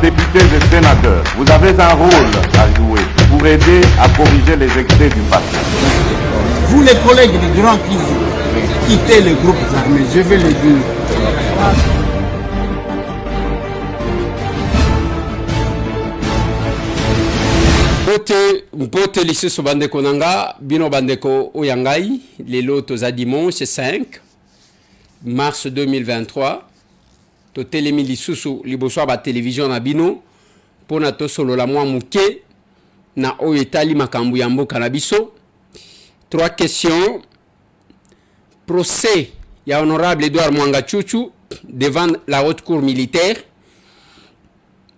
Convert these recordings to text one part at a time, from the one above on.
députés et sénateurs, vous avez un rôle à jouer pour aider à corriger les excès du passé. Vous les collègues des grands qui quittez les groupes armés, je vais le dire. Mpote lisusu bandeko nanga, bino bandeko oyangai, lelo toza dimanche 5 mars 2023. To telemi lisusu liboso ba télévision na bino pona to solo la mwa muke na oyo etali makambo ya mboka na biso. 3 questions. Procès ya honorable Edouard Mwanga Chuchu devant la haute cour militaire.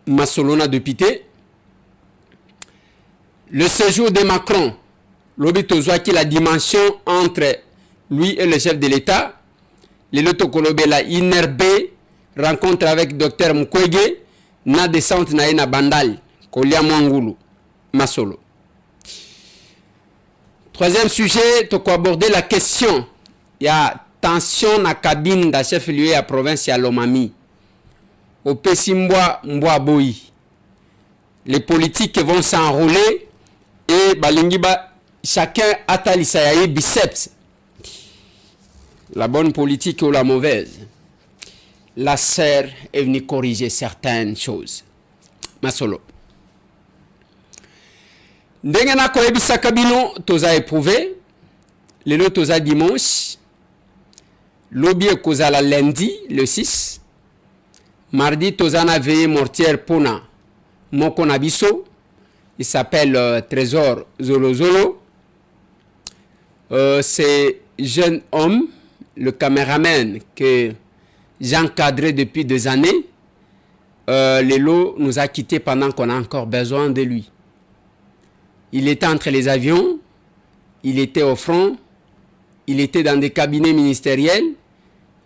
Masolona député. Le séjour de Macron, l'obitozoa qui la dimension entre lui et le chef de l'État. Le Lotokolobe la inerbe rencontre avec Dr Mukwege na descente na Bandal, Kolia Mwangulu, Masolo. Troisième sujet, tu peux aborder la question. Il y a tension na cabine da chef lieu à province ya Lomami. Au Pessimboa Mboaboi. Les politiques vont s'enrôler et balingiba chacun atalisa ya biceps. La bonne politique ou la mauvaise. La sœur est venue corriger certaines choses. Masolo. Ndenge na koyebisa kabino toza éprouvé. Lelo toza dimanche. Lobi ekozala lundi le 6. Mardi toza na veillée mortière pona moko na biso. Il s'appelle Trésor Zolozolo. C'est jeune homme, le caméraman que j'encadrais depuis des années. Lelo nous a quittés pendant qu'on a encore besoin de lui. Il était entre les avions, il était au front, il était dans des cabinets ministériels,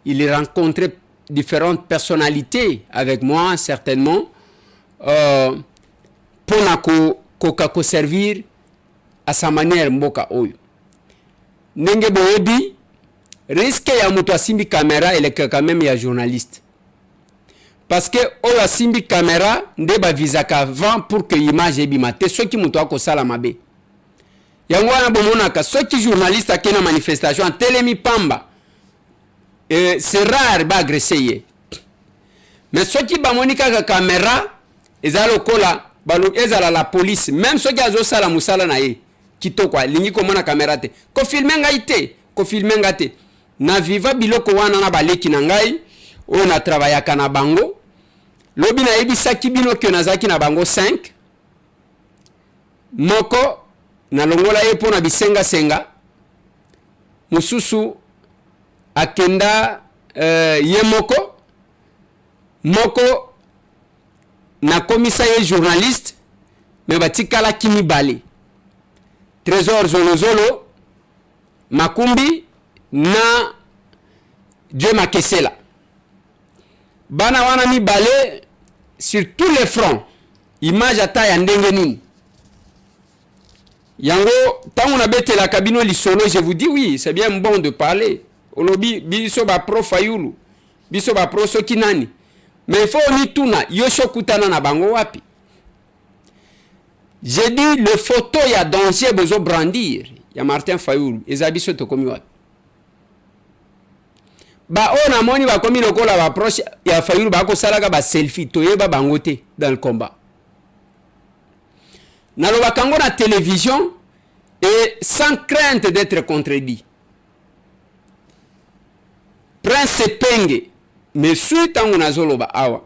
il rencontrait différentes personnalités avec moi, certainement, pour servir à sa manière mboka oyo. Nenge boyebi, risque ya mutu asimbi caméra, il est quand même ya journaliste. Parce que oyo asimbi caméra nde ba visaka avant pour que image ebimate soki mutu akosala mabe. Yango wana bomonaka soki journaliste akena manifestation telemi pamba. C'est rare ba agresser ye. Mais soki ba monika ka caméra ezalo kola balo ezala la police même soki azosala musala na ye kitoko lingi komona caméra te. Ko filmer ngai te, ko filmer ngate. Na viva biloko wana na baleki na ngai o na travaillaka na bango. Lobi na ebisaki bino ke nazaki na bango 5. Moko na longola ye pona bisenga senga. Mususu akenda ye moko. Moko na komisa ye journaliste me batikala kimi bale. Trésor Zolozolo Makumbi na Dieu Makesela. Bana wana mi balé sur tous les fronts. Image ata ya ndenge nini. Yango tango na bete la cabine lisolo, je vous dis oui, c'est bien bon de parler. Olobi biso ba pro Fayulu. Biso ba pro Sokinani. Mais il faut ni tuna yosho kutana na bango wapi. J'ai dit le photo ya danger besoin brandir. Ya Martin Fayulu, ezabiso to komi wapi. Ba on a moni ba komi lokola ba proche ya Fayulu ba ko salaka ba selfie toyeba bangote dans le combat. Naloba kango na télévision et sans crainte d'être contredit. Prince Penge mais suite tango nazoloba awa.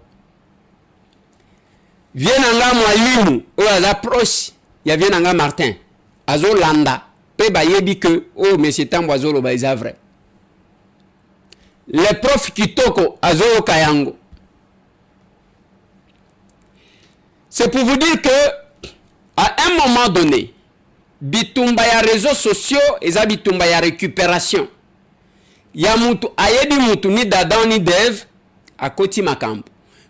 Vienanga mwalimu o la proche ya vienanga Martin azolanda pe ba yebi que oh monsieur Tambo azoloba is vrai. Les profs kitoko azolo kayango. C'est pour vous dire que à un moment donné, bitumba ya réseaux sociaux eza bitumba ya récupération. Ya mutu ayebi mutu ni dadan ni dev akoti makambo.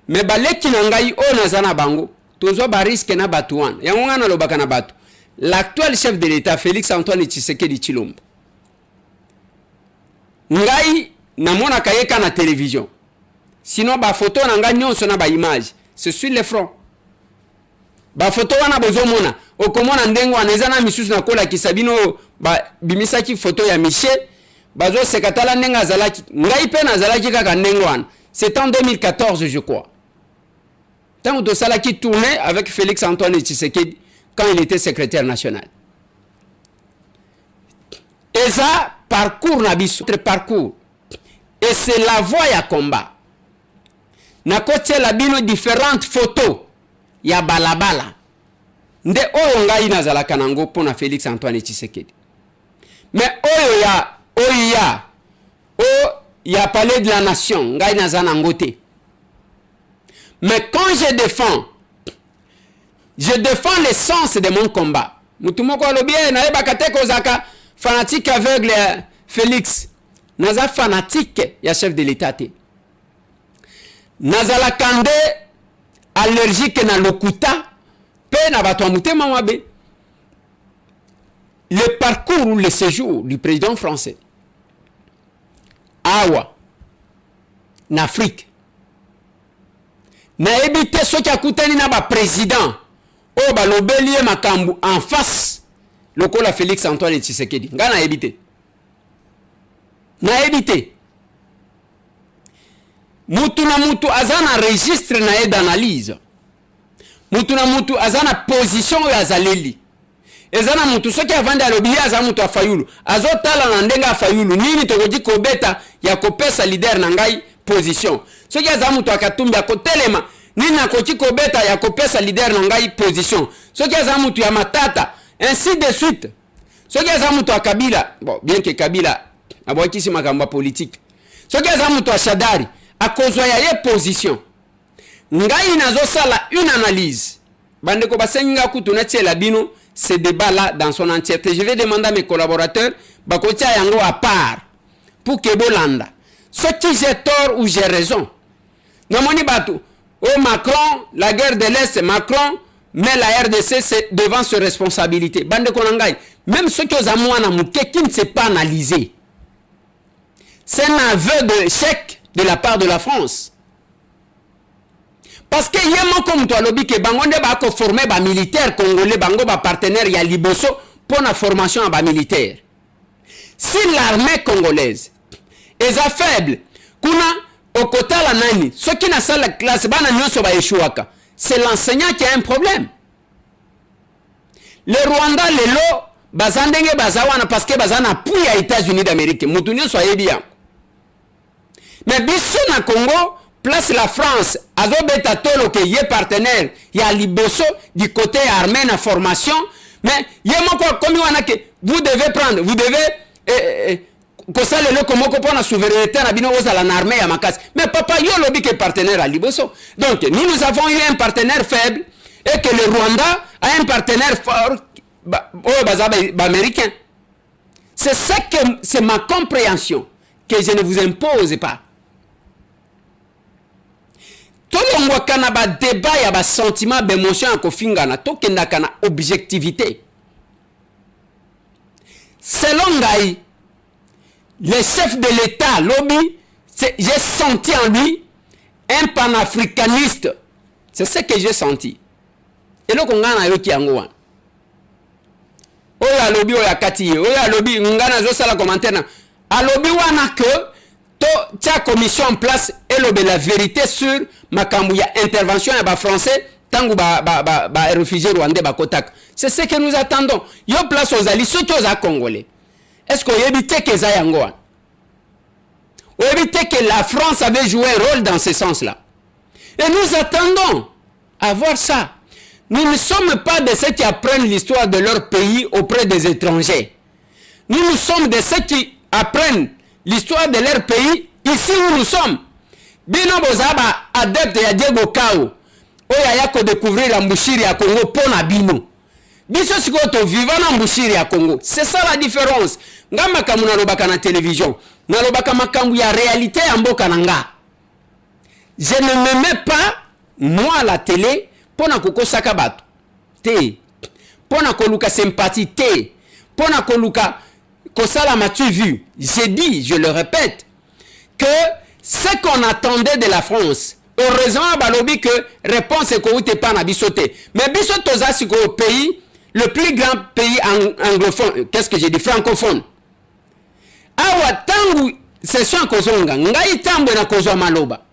Mais baleki na ngai o nazana bango tozo ba risque na batu wana. Yango ngana lobaka na batu. L'actuel chef de l'État Félix Antoine Tshisekedi Tshilombo. Ngai namona kayeka na télévision. Sinon ba photo na nga nyonso na ba image, c'est sur le front. ba photo wana bozomona okomona ndengo aneza na misusu na kola kisabino ba bimisaki photo ya Michel bazo sekatala ndenga azalaki ngai pe nazalaki kaka ndengo wana. C'est en 2014 je crois. Tant de ça qui tournait avec Félix Antoine Tshisekedi quand il était secrétaire national. Et ça parcours nabiso, notre parcours. Et c'est la voie ya combat. Na kote la bino différentes photos ya balabala. Nde oyo ngai nazalaka nango pona Félix Antoine Tshisekedi. Mais oyo ya palais de la nation ngai nazana ngote. Mais quand je défends l'essence de mon combat. Mutumoko alobie na eba kateko zaka fanatique aveugle Félix. Naza fanatique ya chef de l'état te. Nazala kande allergique na lokuta pe na bato mutema mabe. Le parcours ou le séjour du président français awa en Afrique na ebite soki akutani na ba président o ba lobelie makambu en face lokola Félix Antoine Tshisekedi nga na ebite mutu na mutu azana registre na e d'analyse mutu na mutu azana position ya zaleli ezana mutu soki avanda alobi aza mutu afayulu azotala na ndenga afayulu nini tokoki kobeta ya kopesa leader na ngai position soki aza mutu akatumbi akotelema nini akoki kobeta ya kopesa leader na ngai position soki aza mutu ya matata ainsi de suite soki aza mutu ya Kabila bon bien que Kabila abwakisi makambo politique soki aza mutu ya Shadari akozwa ya ye position ngai nazosala une analyse bandeko basenga kutuna tiela bino ce débat là dans son entièreté. Je vais demander à mes collaborateurs bakotia yango à part pour que bolanda ce qui j'ai tort ou j'ai raison namoni bato au Macron la guerre de l'Est Macron met la RDC devant ses responsabilités bandeko nangai même ceux qui ont amouana muke qui ne sait pas analyser c'est un aveu de chèque de la part de la France. Parce que yemo comme toi lobi ke bango nde ba ko former ba militaire congolais bango ba partenaire ya liboso pour la formation à ba militaire. Si l'armée congolaise est faible, kuna okota la nani, ce qui na sala classe bana nyonso ba eshuaka, c'est l'enseignant qui a un problème. Le Rwanda lelo bazandenge bazawana parce que bazana pour ya États-Unis d'Amérique, mutu nyonso ayebiya. Mais biso na Congo place la France azobeta tolo ke ye partenaire ya liboso du côté armé na formation mais yemo ko komi wana ke vous devez prendre vous devez kosala le komoko pona souveraineté na bino ozala na armée ya makasi mais papa yo lobi ke partenaire à liboso donc nous avons eu un partenaire faible et que le Rwanda a un partenaire fort américain. C'est ma compréhension que je ne vous impose pas. Tolongwa kana ba débat ya ba sentiment ba émotion ya kofingana tokenda kana objectivité. Selon Gaï, le chef de l'État lobby, j'ai senti en lui un panafricaniste. C'est ce que j'ai senti. Et là qu'on a yoki yango. Oya lobby oya kati, oya lobby ngana zo sala commentaire. A lobby wana que to tia commission en place et lobby la vérité sur makambu ya intervention ya ba français tangu ba réfugiés rwandais ba kotak. C'est ce que nous attendons. Yo place aux alliés surtout aux congolais. Est-ce qu'on évite que ça yango? On évite que la France avait joué un rôle dans ce sens-là. Et nous attendons à voir ça. Nous ne sommes pas de ceux qui apprennent l'histoire de leur pays auprès des étrangers. Nous sommes de ceux qui apprennent l'histoire de leur pays ici où nous sommes. Bino bozaba adepte ya Diego Kao. Oya yako découvrir la mbushiri ya Congo pona bino. Biso sikoto vivant na mbushiri ya Congo. C'est ça la différence. Ngama kamuna lobaka na télévision. Na lobaka makambu ya réalité ya mboka nanga. Je ne me mets pas moi à la télé pona kokosaka bato. Te. Pona koluka sympathie te. Pona koluka kosala matu vu. J'ai dit, je le répète, que ce qu'on attendait de la France heureusement balobi que réponse est que pas na bisoté mais bisoto za siko pays le plus grand pays anglophone qu'est-ce que j'ai dit francophone awa tangu session kozonga ngai tambo na kozwa maloba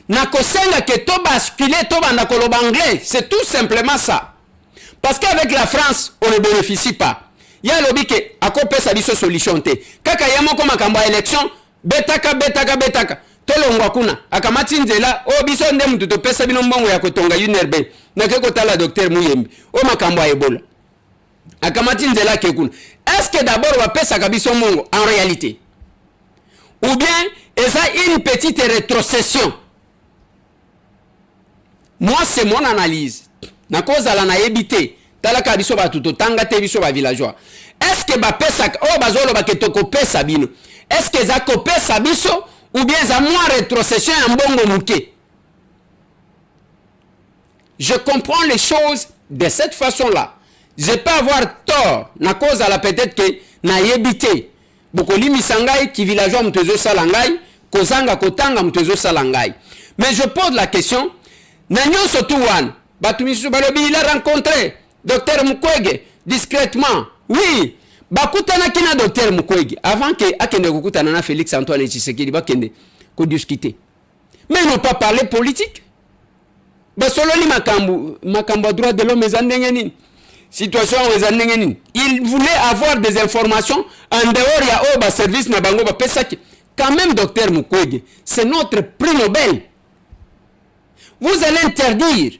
na kosenga que to basculer to banda koloba anglais c'est tout simplement ça parce qu'avec la France on ne bénéficie pas ya lobi que akopesa biso solution te kaka yamo ko makambo ya élection betaka tolongwa kuna akamati nzela o biso nde mutu topesa bino mbongo ya kotonga UNRB na ke kotala docteur Muyembe o makambo ya Ebola akamati nzela ke kuna est-ce que d'abord wa pesa kabiso mbongo en réalité ou bien eza une petite rétrocession? Moi c'est mon analyse na koza la na yebité talaka biso ba tuto tanga te biso ba villageois est-ce que ba pesa o bazolo ba ketoko pesa bino est-ce que za ko pesa biso ou bien za moins rétrocession en bongo muke? Je comprends les choses de cette façon-là. Je peux avoir tort na cause à la peut-être que na yebité bokoli misangai ki villageois mutezo salangai kozanga kotanga mutezo salangai mais je pose la question na nyoso tuwan batumisu balobi il a rencontré docteur Mukwege discrètement oui bakutana kina docteur Mukwege avant que akende kokutana na Félix Antoine Tshisekedi bakende ko discuter mais ils n'ont pas parlé politique basololi makambo droit de l'homme ezandengeni situation ezandengeni il voulait avoir des informations en dehors ya oba service na bango ba pesaki quand même docteur Mukwege c'est notre prix Nobel. Vous allez interdire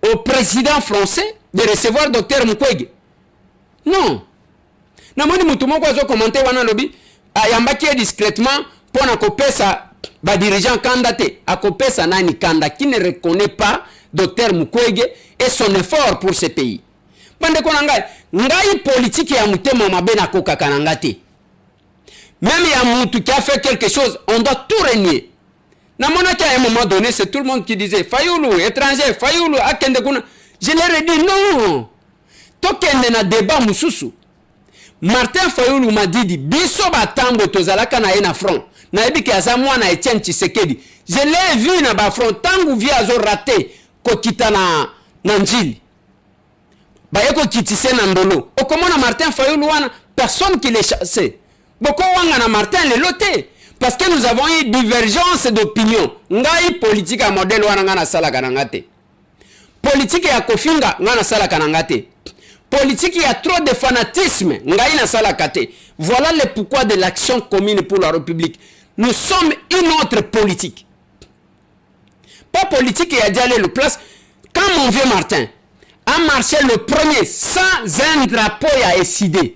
au président français de recevoir docteur Mukwege? Non. Namoni mutu moko azo commenter wana lobi ayambaki discrètement pour na kopesa ba dirigeant candidaté akopesa nani kanda qui ne reconnaît pas docteur Mukwege et son effort pour ce pays. Bande ko ngai politique ya mutema mabe na koka kanangate. Même ya mutu qui a fait quelque chose, on doit tout renier. Na monaki à un moment donné, c'est tout le monde qui disait Fayoulou étranger, Fayoulou akende kuna. Je leur ai dit non. Tokende na débat mususu. Martin Fayoulou m'a dit biso batambo tozalaka na ena front. Na ebiki azamwa na Etienne Tshisekedi. Je l'ai vu na ba front tangu via azo raté kokita na njili. Ba yeko kitise na ndolo. Okomona Martin Fayoulou wana personne qui les chassait. Boko wanga na Martin le loté. Parce que nous avons eu divergence d'opinion. Ngai politique à modèle wana ngana sala kanangate. Politique ya kofinga ngana sala kanangate. Politique il y a trop de fanatisme. Ngai na sala kate. Voilà le pourquoi de l'action commune pour la République. Nous sommes une autre politique. Pas politique et a déjà le place. Quand mon vieux Martin a marché le premier sans un drapeau à SID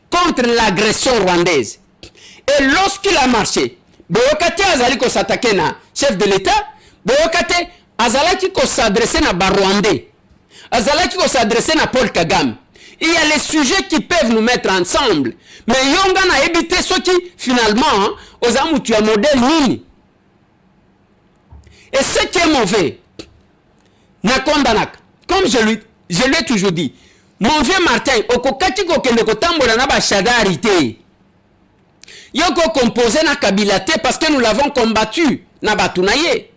contre l'agression rwandaise. Et lorsqu'il a marché, Boyokate azali ko s'attaquer na chef de l'État, Boyokate azalaki ko s'adresser na Barwandais, azalaki ko s'adresser na Paul Kagame. Il y a les sujets qui peuvent nous mettre ensemble. Mais yonga na ebité ce qui finalement ozamutu ya modèle nini. Et ce qui est mauvais, na kondanak, comme je lui ai toujours dit, mon vieux Martin, okokati ko kende ko tambola na ba chadarité. Yoko composé na kabilate parce que nous l'avons combattu na batunaye.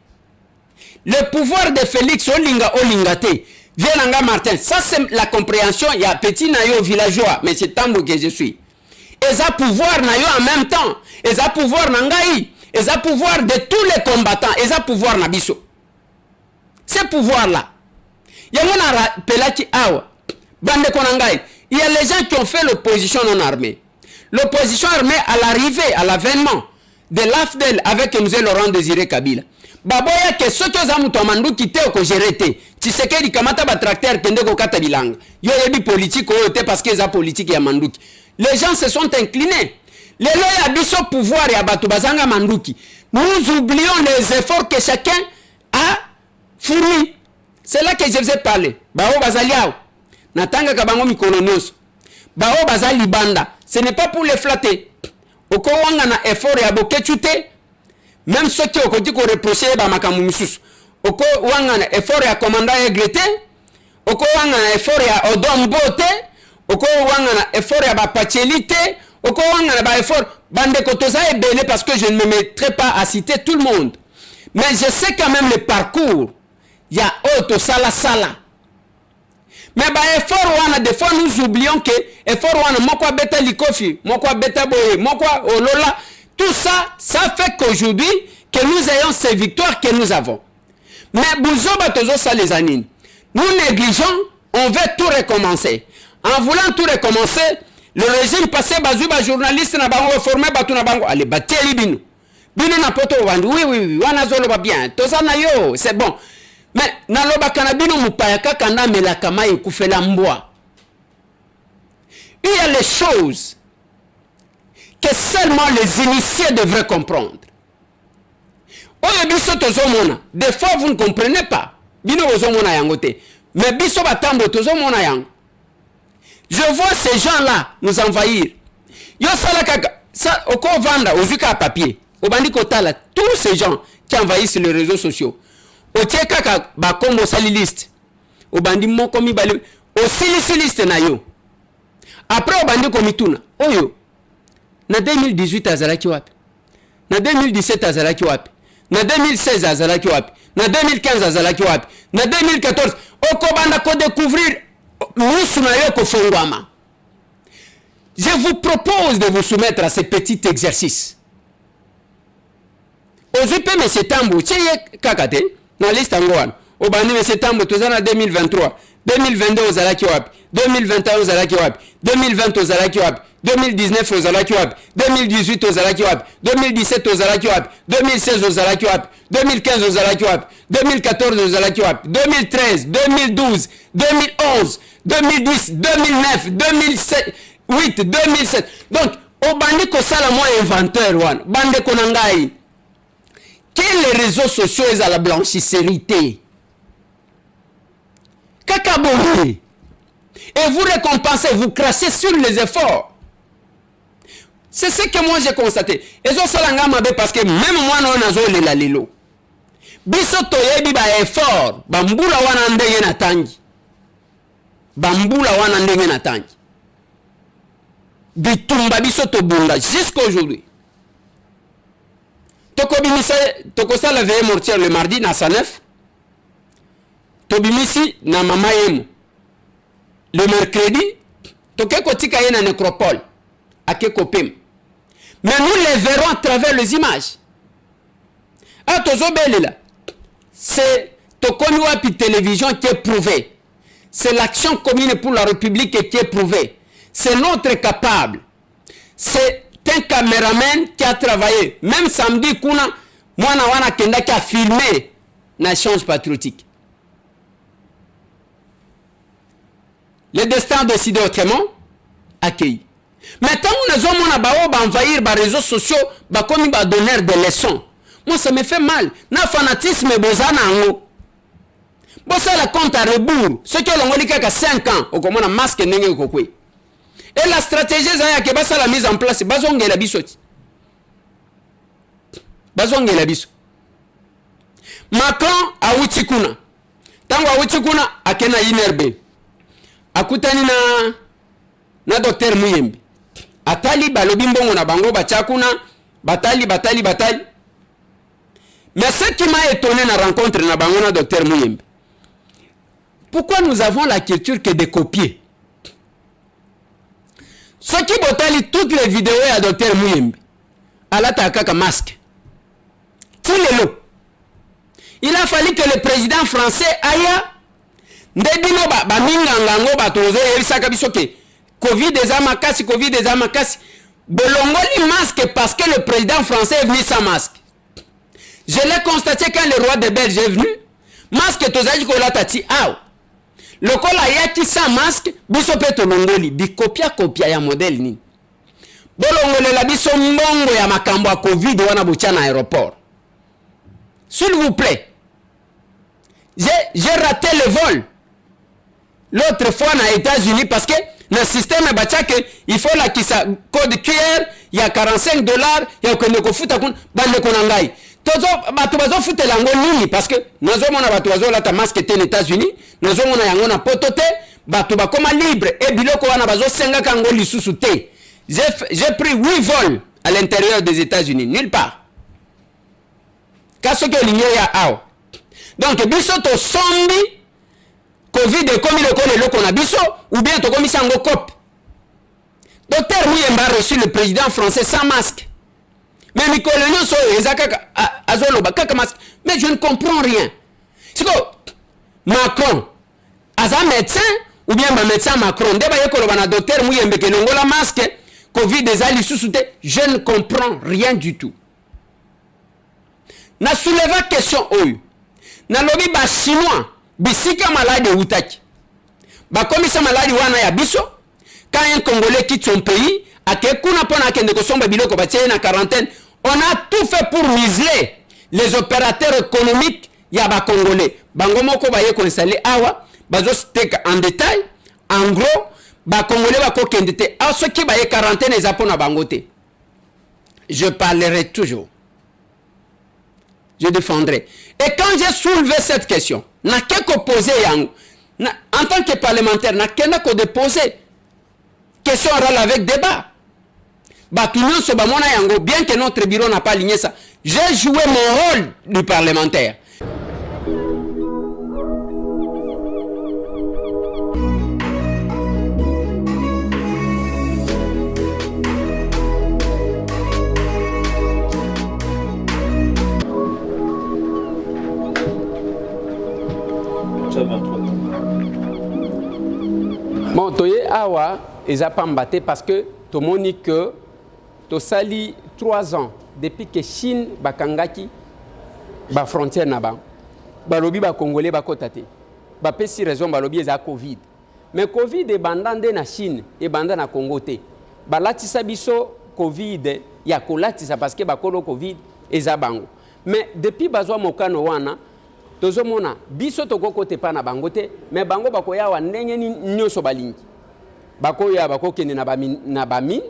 Le pouvoir de Félix Olingate Vienanga Martin, ça c'est la compréhension. Il y a petit nayo villageois, mais c'est tambo que je suis. Et ça pouvoir nayo en même temps. Et ça pouvoir nangai. Et ça pouvoir de tous les combattants. Et ça pouvoir nabiso. Ce pouvoir là. Yamona pelaki awa. Bande konangai. Il y a les gens qui ont fait l'opposition non armée. L'opposition armée à l'arrivée, à l'avènement de l'AFDEL avec M. Laurent Désiré Kabila. Baboya que ce que zamu tomandu kite ko gerete. Tshisekedi kamata ba tracteur kende ko kata bilanga. Yo yebi politique o te parce que za politique ya manduki. Les gens se sont inclinés. Les lois abisso pouvoir ya batu bazanga manduki. Nous oublions les efforts que chacun a fournis. C'est là que je vous ai parlé. Bao bazaliao. Natanga kabango mikolonos. Bao bazali banda. Ce n'est pas pour les flatter. Oko wanga na effort ya bokechute. Même ceux qui ont dit qu'on reprochait ba makamu misusu. Oko wanga na effort ya commandant Egrete. Oko wanga na effort ya Odombote. Oko wanga na effort ya ba Pachelite. Oko wanga na ba effort bande kotoza ebele parce que je ne me mettrai pas à citer tout le monde. Mais je sais quand même le parcours. Il y a auto sala. Mais bah effort wana des fois nous oublions que effort wana moko beta likofi, moko beta boye, moko olola, tout ça fait qu'aujourd'hui que nous ayons ces victoires que nous avons. Mais bouzoba tozo ça les anines. Nous négligeons, on veut tout recommencer. En voulant tout recommencer, le régime passé bazuba journaliste na bango formé batu na bango allez bateli bino. Bino na poto wandu oui wana zolo ba bien. Toza na yo, c'est bon. Mais naloba kanabino mupayaka kanda melaka mai kufela mbwa. Il y a les choses que seulement les initiés devraient comprendre. Oye biso tozomona, des fois vous ne comprenez pas. Bino ozomona yangote. Mais biso batambo tozomona yango. Je vois ces gens-là nous envahir. Yo sala kaka ça oko vanda ozuka papier. Obandi kotala tous ces gens qui envahissent les réseaux sociaux. Otie kaka ba kombo sali liste. Obandi moko mibale osilisi liste na yo. Après obandi komituna. Oyo na 2018 azalaki wapi? Na 2017 azalaki wapi? Na 2016 azalaki wapi? Na 2015 azalaki wapi? Na 2014 okobanda ko découvrir musu na yo ko fongwama. Je vous propose de vous soumettre à ce petit exercice. Ozupe M. Tambo, tcheye kakate, na liste angouane. Obani M. Tambo, tozana 2023, 2022 ozalaki wapi, 2021 ozalaki wapi, 2020 ozalaki wapi, 2019 ozalaki wapi, 2018 ozalaki wapi, 2017 ozalaki wapi, 2016 ozalaki wapi, 2015 ozalaki wapi, 2014 ozalaki wapi, 2013, 2012, 2011, 2010, 2009, 2007, 8, 2007. Donc, obani ko sala moi inventeur wan, bande konangai. Quels les réseaux sociaux à la blanchisserie? Kakabori. Et vous récompensez, vous crachez sur les efforts. C'est ce que moi j'ai constaté. Et ça salanga mabe parce que même moi non nazo lela lelo. Biso toyebi ba effort, bambula wana ndenge na tangi. Bambula wana ndenge na tangi. Bitumba biso to bunda jusqu'à aujourd'hui. Tokosa la veille mortière le mardi na Sanef. Tobimisi na mama yemo. Le mercredi, tokeko tika ye na nécropole. Ake kopem. Mais nous les verrons à travers les images. Ah, tozo belela. C'est Tokoni wapi télévision qui est prouvé. C'est l'action commune pour la République qui est prouvée. C'est notre capable. C'est un caméraman qui a travaillé. Même samedi, kuna mwana wana kenda qui a filmé na change patriotique. Le destin a décidé autrement, accueilli. Maintenant, nous avons envahir les réseaux sociaux, comme ils donner des leçons. Moi, ça me fait mal. Na fanatisme bozana ngo. Bossa la compte à rebours. Ce que l'on dit qu'à 5 ans, au comment on a masque n'engé kokwe. Et la stratégie, c'est que basa la mise en place, bazonge la bisoti. Bazonge la biso. Macron a utikuna. Tango a utikuna, akena inerbe. Akutani na docteur Muyembe. Atali balobi mbongo na bango bachakuna, batali. Mais ce qui m'a étonné na rencontre na bango na docteur Muyembe. Pourquoi nous avons la culture que de copier? Ce qui botali toutes les vidéos à docteur Muyembe. Alata kaka masque. Tous les lots. Il a fallu que le président français aille ndebino ba minganga ngo batozo yerisaka biso ke Covid des amakasi bolongoli masque parce que le président français est venu sans masque. Je l'ai constaté quand le roi de Belge est venu, masque tozaji ko latati aw. Lokola yaki sans masque biso pe tolongoli bi copia ya modèle ni. Bolongole la biso mbongo ya makambo ya Covid wana buchana aéroport. S'il vous plaît. J'ai raté le vol. L'autre fois aux États-Unis parce que le système est il faut la qui ça code QR, il y a $45, il y a que ne futa kun bande konangai. Tozo batubazo futa lango nini parce que nazo mona batubazo la ta masque aux États-Unis, nazo mona yango na potote, batuba comme libre et biloko wana bazo senga kango lisusu te. J'ai pris 8 vols à l'intérieur des États-Unis, nulle part. kaso ke linye ya awa donc biso to sombi covid ekomi lokolo eloko na biso ou bien tokomisa yango cop. Docteur Mouyemba a reçu le président français sans masque. Mais mikolo nyonso ezaka azoloba kaka masque. Mais je ne comprends rien. C'est que Macron aza médecin ou bien ba médecin Macron ndeba yekolo bana docteur Mouyemba ke longola masque covid ezali susute, je ne comprends rien du tout. Na souleva question oyo. Na lobi ba chinois bisika malade utaki. Ba komisa malade wana ya biso. Quand un Congolais quitte son pays, à Kekuna pona kende ko somba biloko ba na quarantaine, on a tout fait pour museler les opérateurs économiques ya ba Congolais. Bango moko ba ye ko installer awa, bazo steka en détail, en gros, ba Congolais ba ko kende te. A ceux qui ba ye quarantaine ezapona bangote. Je parlerai toujours. Je défendrai. Et quand j'ai soulevé cette question, n'a qu'à poser en tant que parlementaire, n'a qu'à déposer question orale avec débat. Batunion se bamona yango, bien que notre bureau n'a pas aligné ça. J'ai joué mon rôle du parlementaire. Bon, toye awa eza pas mbaté parce que to moni que to sali 3 ans depuis que Chine bakangaki ba frontière na ba balobi ba congolais ba kotate ba pesi raison balobi eza covid mais covid e bandande na Chine e banda na Congo te balatisa biso covid ya kolatisa parce que bakolo covid eza bango mais depuis bazwa mokano wana tozomona biso tokokote pa na bango te mais bango bakoya wa ndenge nyonso balingi bakoya bakokende na bamin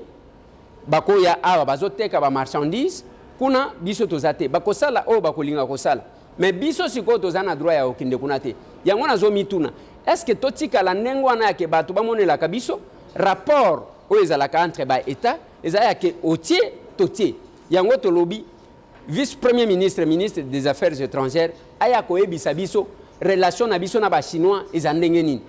bakoya awa bazoteka ba marchandise kuna biso tozate bakosala o bakolinga kosala mais biso siko tozana droit ya okinde kuna te yango nazo mituna est-ce que totika la ndenge wana yake bato bamonela ka biso rapport o ezalaka entre ba état ezaya ke otie totie yango tolobi vice-premier ministre, ministre des Affaires étrangères, aya koyebisa biso relation na biso na ba chinois ezandenge nini.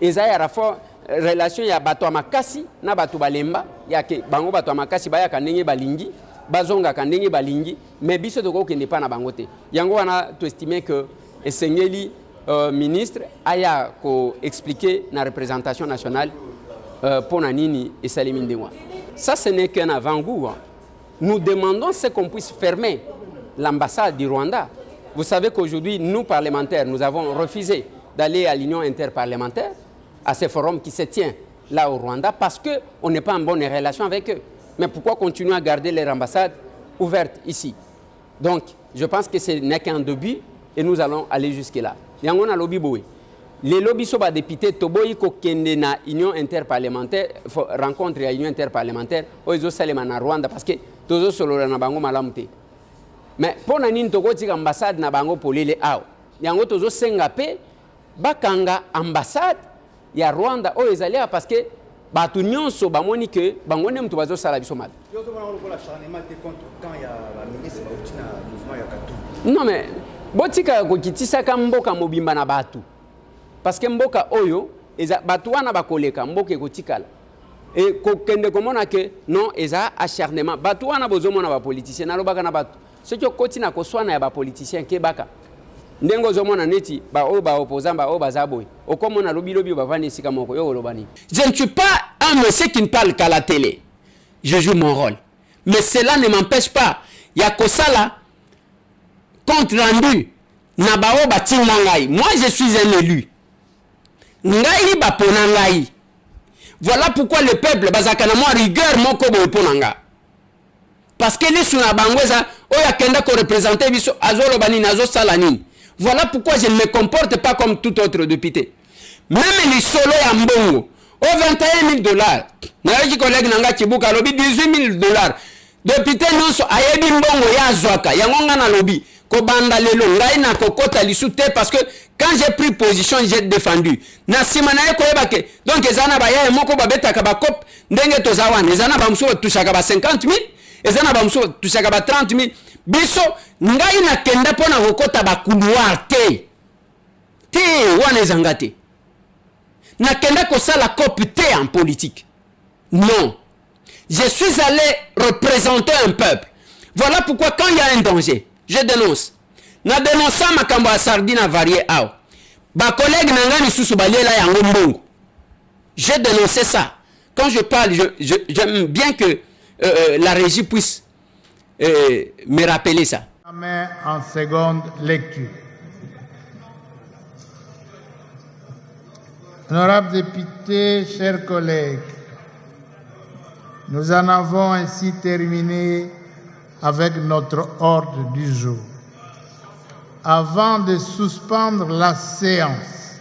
Ezaya rapport relation ya bato makasi na bato balemba ya ke bango bato makasi baya kanenge balingi, bazonga kanenge balingi, mais biso toko kende pa na bango te. Yango wana to estimer que esengeli ministre aya ko expliquer na représentation nationale pour na nini esalimi ndengwa. Ça ce n'est qu'un avant-goût. Nous demandons qu'on puisse fermer l'ambassade du Rwanda. Vous savez qu'aujourd'hui, nous, parlementaires, nous avons refusé d'aller à l'Union interparlementaire, à ce forum qui se tient là au Rwanda, parce qu'on n'est pas en bonne relation avec eux. Mais pourquoi continuer à garder leur ambassade ouverte ici? Donc, je pense que ce n'est qu'un début et nous allons aller jusque-là. Il y a un lobby boy. Les lobbies sont députés, Toboyi Kokende na Union interparlementaire, rencontre à Union interparlementaire, Oizo Salemana Rwanda, parce que Tozo Solo na bango malamute. Mais pour nani Togo tika ambassade na bango polele ao. Yango Tozo Sengape, bakanga ambassade ya Rwanda o ezalia parce que batu nyonso bamoni que bango ne mtu bazo sala biso mal. Non mais botika kokitisa ka mboka mobimba na batu. Parce que mboka oyo eza batu wana bakoleka mboka ekotikala. Et kokende komona que non eza acharnement batu wana bozomona ba politicien na lobaka na batu. Ce qui okoti na koswana ya ba politicien ke baka. Ndengo zomona neti ba o ba opposant ba o bazaboy. Okomona lobi ba vani sika moko yo lobani. Je ne suis pas un monsieur qui ne parle qu'à la télé. Je joue mon rôle. Mais cela ne m'empêche pas. Ya kosala compte rendu na ba o batinga ngai. Moi je suis un élu. Ngai ba pona ngai. Voilà pourquoi le peuple bazaka na moi rigueur moko bo ponanga. Parce que les suna bangweza oya kenda ko représenter biso azolo bani nazo salani. Voilà pourquoi je ne me comporte pas comme tout autre député. Même les solo ya mbongo au $21,000. Na collègue nanga Kibuka lobi $18,000. Député non so ayebi mbongo ya zwaka yango ngana lobi ko banda lelo ngai na kokota lisute parce que quand j'ai pris position j'ai défendu na simana eko yebake donc ezana ba ya moko babeta ka ba cop ndenge tozawana ezana ba mso tushaka ba 50,000 ezana ba mso tushaka ba 30,000 biso ngai nakenda pona kokota ba couloir te wana ezanga te nakenda kosala cop te en politique. Non, je suis allé représenter un peuple. Voilà pourquoi quand il y a un danger, je dénonce. Na dénonce makambo ya sardine avarié aw. Ba collègue nangani susu balela yango mbongo. J'ai dénoncé ça. Quand je parle, j'aime bien que la régie puisse me rappeler ça. En seconde lecture. Honorables députés, chers collègues, nous en avons ainsi terminé avec notre ordre du jour. Avant de suspendre la séance,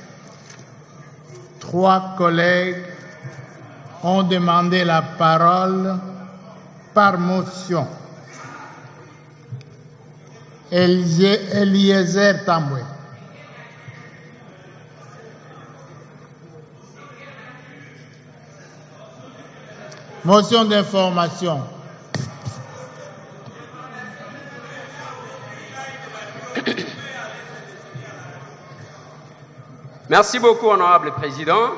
3 collègues ont demandé la parole par motion. Eliezer Tambwe. Motion d'information. Merci beaucoup, Honorable Président.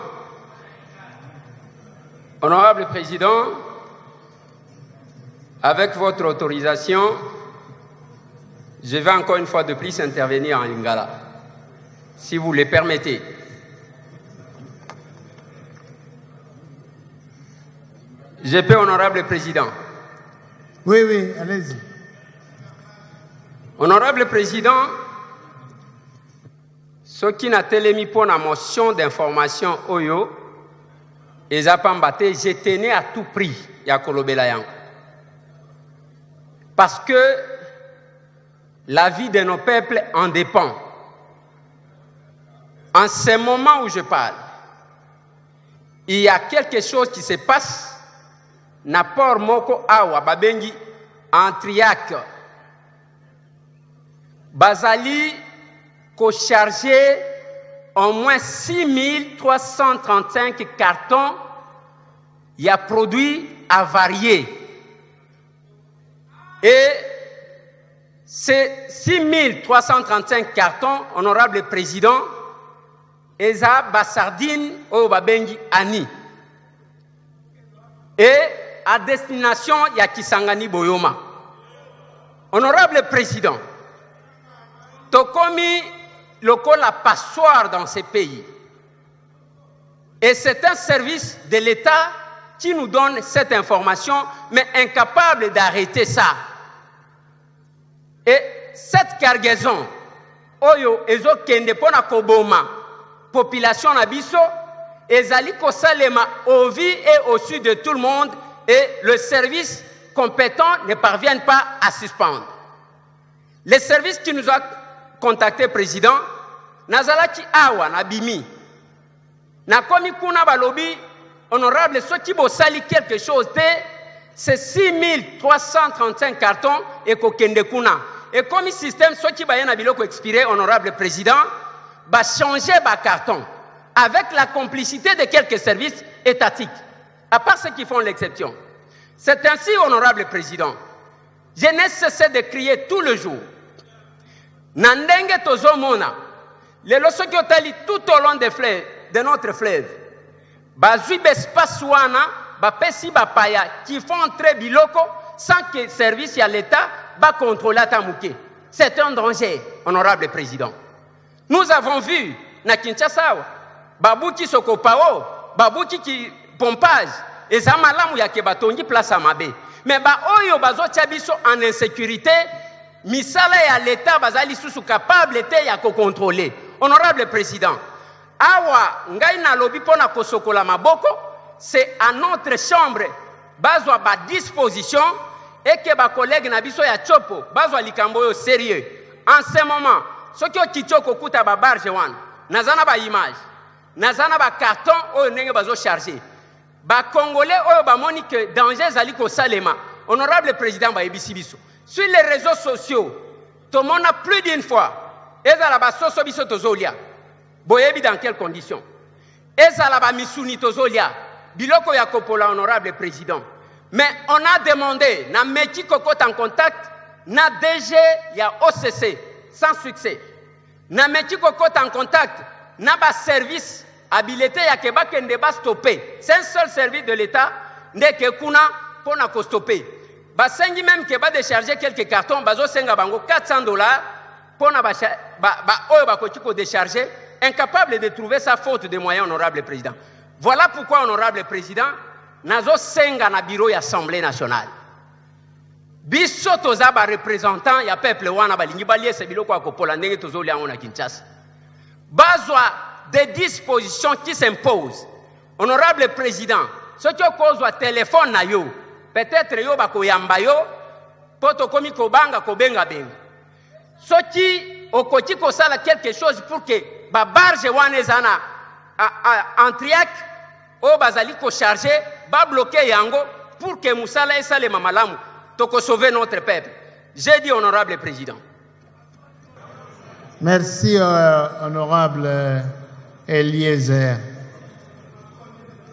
Honorable Président, avec votre autorisation, je vais encore une fois de plus intervenir en lingala, si vous le permettez. Je peux, Honorable Président. Oui, oui, allez-y. Honorable Président, ce qui n'a télémi pour la motion d'information Oyo, et Zapambate, je tenais à tout prix à Kolobelayan. Parce que la vie de nos peuples en dépend. En ce moment où je parle, il y a quelque chose qui se passe. Napor Moko Awa Babengi en Triac. Bazali ko chargé au moins 6335 cartons. Il y a produits avariés. Et ces 6335 cartons, honorable président, Eza Bassardine au Babengi Ani. Et à destination Yakisangani Boyoma. Honorable président, Tokomi loko la passoire dans ces pays. Et c'est un service de l'État qui nous donne cette information, mais incapable d'arrêter ça. Et cette cargaison, Oyo Ezo Kende Pona Koboma, population Nabiso, Ezali Kosalema au vie et au sud de tout le monde, et le service compétent ne parvient pas à suspendre. Les services qui nous ont contacté, président, Nazalaki Awa, Nabimi, Nakomi Kuna Balobi, honorable, ceux qui vont salir quelque chose, c'est 6335 cartons et Kokende Kuna. Et comme le système, ceux qui vont biloko expiré, honorable président, va changer les carton avec la complicité de quelques services étatiques, à part ceux qui font l'exception. C'est ainsi, honorable président, je n'ai cessé de crier tout le jour. Nandenge tozomona, les lois qui ont tali tout au long de notre fleuve, bazui bespace wana, bapesi bapaya, qui font entrer biloko sans que service à l'État va contrôler Tamouké. C'est un danger, honorable président. Nous avons vu, na Kinshasa, Babouki Sokopao, Babouki qui pompage, et Zamalamou yake batongi place à Mabé. Mais ba oyo bazo tiabiso en insécurité, misala ya l'État bazali sous capable était ya ko contrôler. Honorable président, awa ngai na lobi pona kosokola maboko, c'est à notre chambre bazwa ba disposition et que ba collègue na biso ya chopo bazwa likambo yo sérieux. En ce moment, ceux qui ont kitoko kuta ba barge wan, nazana ba image, nazana ba carton oyo ndenge bazo charger. Ba Congolais oyo ba moni que danger zali ko salema. Honorable président ba ebisi biso. Sur les réseaux sociaux, tout le monde a plus d'une fois, ezala ba soso biso tozolia. Boyebi dans quelles conditions? Ezala ba misuni tozolia. Biloko ya kopola, honorable président. Mais on a demandé, na meki kokot en contact, na DG ya OCC sans succès. Na meti kokota en contact na ba service habilité ya ke bakende ba stopper. C'est un seul service de l'État ndeke kuna pona ko stopper. Ba sengi même ke ba décharger quelques cartons bazo senga bango $400 pona ba oyo ba ko décharger, incapable de trouver sa faute de moyens, honorable président. Voilà pourquoi, honorable président, nazo senga na bureau ya Assemblée nationale. Biso toza ba représentant ya peuple wana balingi baliese biloko ya kopola ndenge tozoli yango na Kinshasa. Bazwa des dispositions qui s'imposent. Honorable président, ce qui okozwa téléphone na yo, peut-être yo bakoyamba yo, poto komi kobanga kobenga benga. Ce qui okoti kosala quelque chose pour que ba barge wana ezana en triac o bazali ko charger ba bloquer yango pour que musala esale mamalamu. Pour sauver notre peuple. J'ai dit, honorable président. Merci, honorable Eliezer.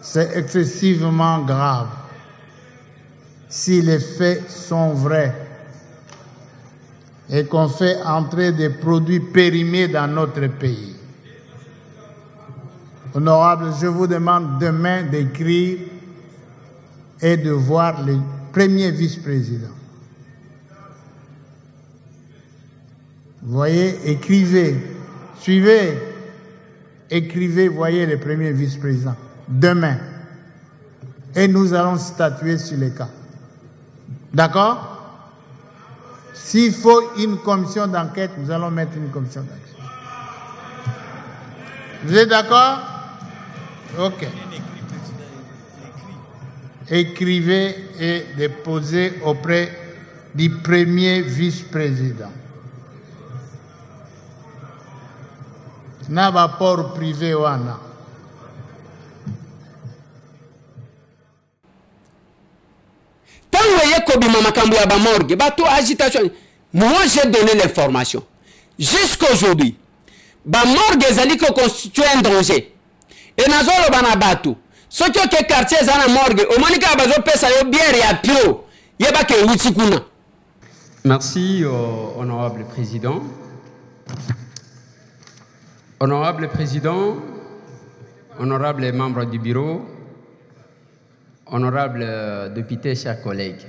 C'est excessivement grave. Si les faits sont vrais et qu'on fait entrer des produits périmés dans notre pays. Honorable, je vous demande demain d'écrire et de voir les premier vice-président. Voyez, écrivez, suivez, écrivez, voyez le premier vice-président demain. Et nous allons statuer sur les cas. D'accord? S'il faut une commission d'enquête, nous allons mettre une commission d'enquête. Vous êtes d'accord? Ok. Écrivez et déposez auprès du premier vice-président. N'a port privé wana. Tango yekobima makambo ya ba morgue, bato agitation. Moi j'ai donné l'information. Jusqu'aujourd'hui, ba morgue ezali ko constituer un danger. Et nazolo bana bato. Ce qui est quartier zana morgue, au monika bazo pesa yo bière ya pio, yeba ke wuti kuna. Merci, honorable président. Honorable président, honorable membre du bureau, honorable député, chers collègues.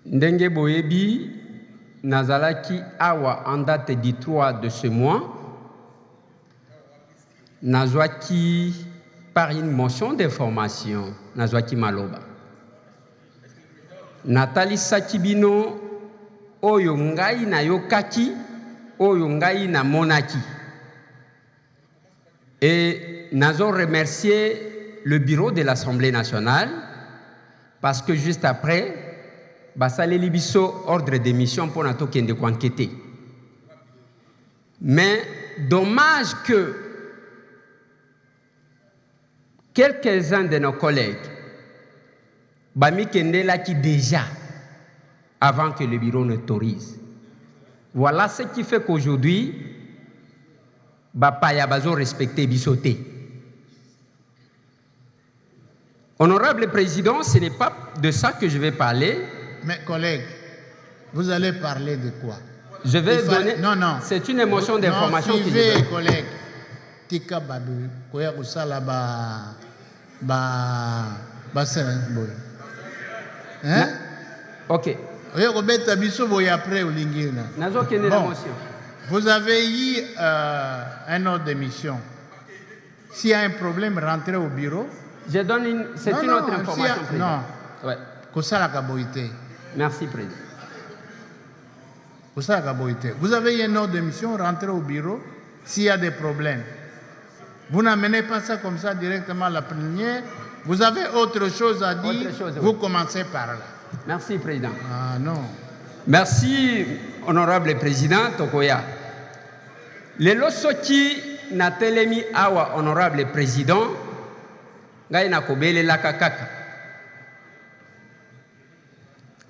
Ndenge boyebi nazalaki awa en date du 3 de ce mois. Nazwaki par une motion d'information, Nazwaki Maloba. Nathalie Sakibino, oyo ngai na yokaki, oyo ngai na monaki. Et nazo remercier le bureau de l'Assemblée nationale parce que juste après, basaleli biso ordre de mission pour nato kende ko enquêter. Mais dommage que quelques-uns de nos collègues, Bami Kendela qui déjà, avant que le bureau n'autorise. Voilà ce qui fait qu'aujourd'hui, Bapaya Bazo respecté Bissoté. Honorable président, ce n'est pas de ça que je vais parler. Mes collègues, vous allez parler de quoi? Je vais donner... Non, non. C'est une émotion d'information qui je veux. Collègues. Tika Babu, Koya Kusala hein? Ok. Bon, vous avez eu un ordre de mission. S'il y a un problème, rentrez au bureau. Je donne une... C'est une autre information. Non. Ouais. Merci, président. Vous avez eu un ordre de mission, rentrez au bureau s'il y a des problèmes. Vous n'amenez pas ça comme ça directement à la plénière. Vous avez autre chose à dire, vous commencez par là. Merci, président. Ah non. Merci, honorable président Tokoya. Lelo soki na telemi awa honorable président, ngai na kobele la kakaka.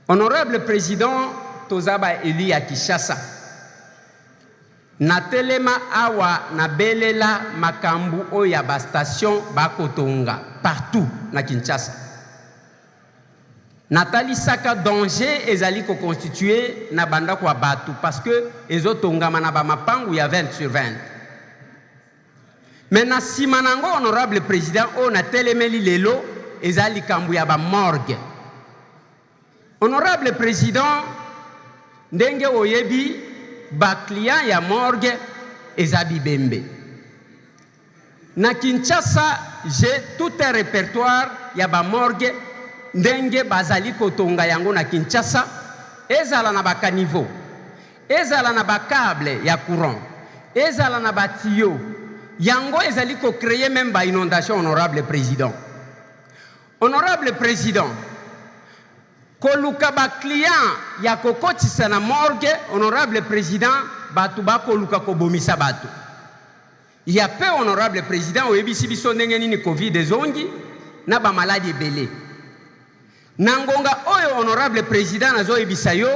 Honorable président Tozaba Eli ya Kinshasa. Na telema awa na belela makambu oya ba station bakotonga partout na Kinshasa. Nathalie Saka danger ezali ko constitué na banda kwa batu parce que ezotongama na ba mapangu ya 20 sur 20. Mais na simanango honorable président o na telemeli lelo ezali kambu ya ba morgue. Honorable président ndenge oyebi ba client ya morgue ezabi bembe. Na Kinshasa j'ai tout un répertoire ya ba morgue ndenge bazali kotonga yango na Kinshasa ezala na ba caniveau ezala na ba câble ya courant ezala na ba tuyau yango ezali ko créer même ba inondation honorable président. Honorable président koluka ba client ya kokotisa na morgue honorable président batu ba koluka ko bomisa batu. Il y a peu honorable président oyebisi biso ndenge nini Covid ezongi na ba maladie belé. Nangonga oyo honorable président nazo ebisa yo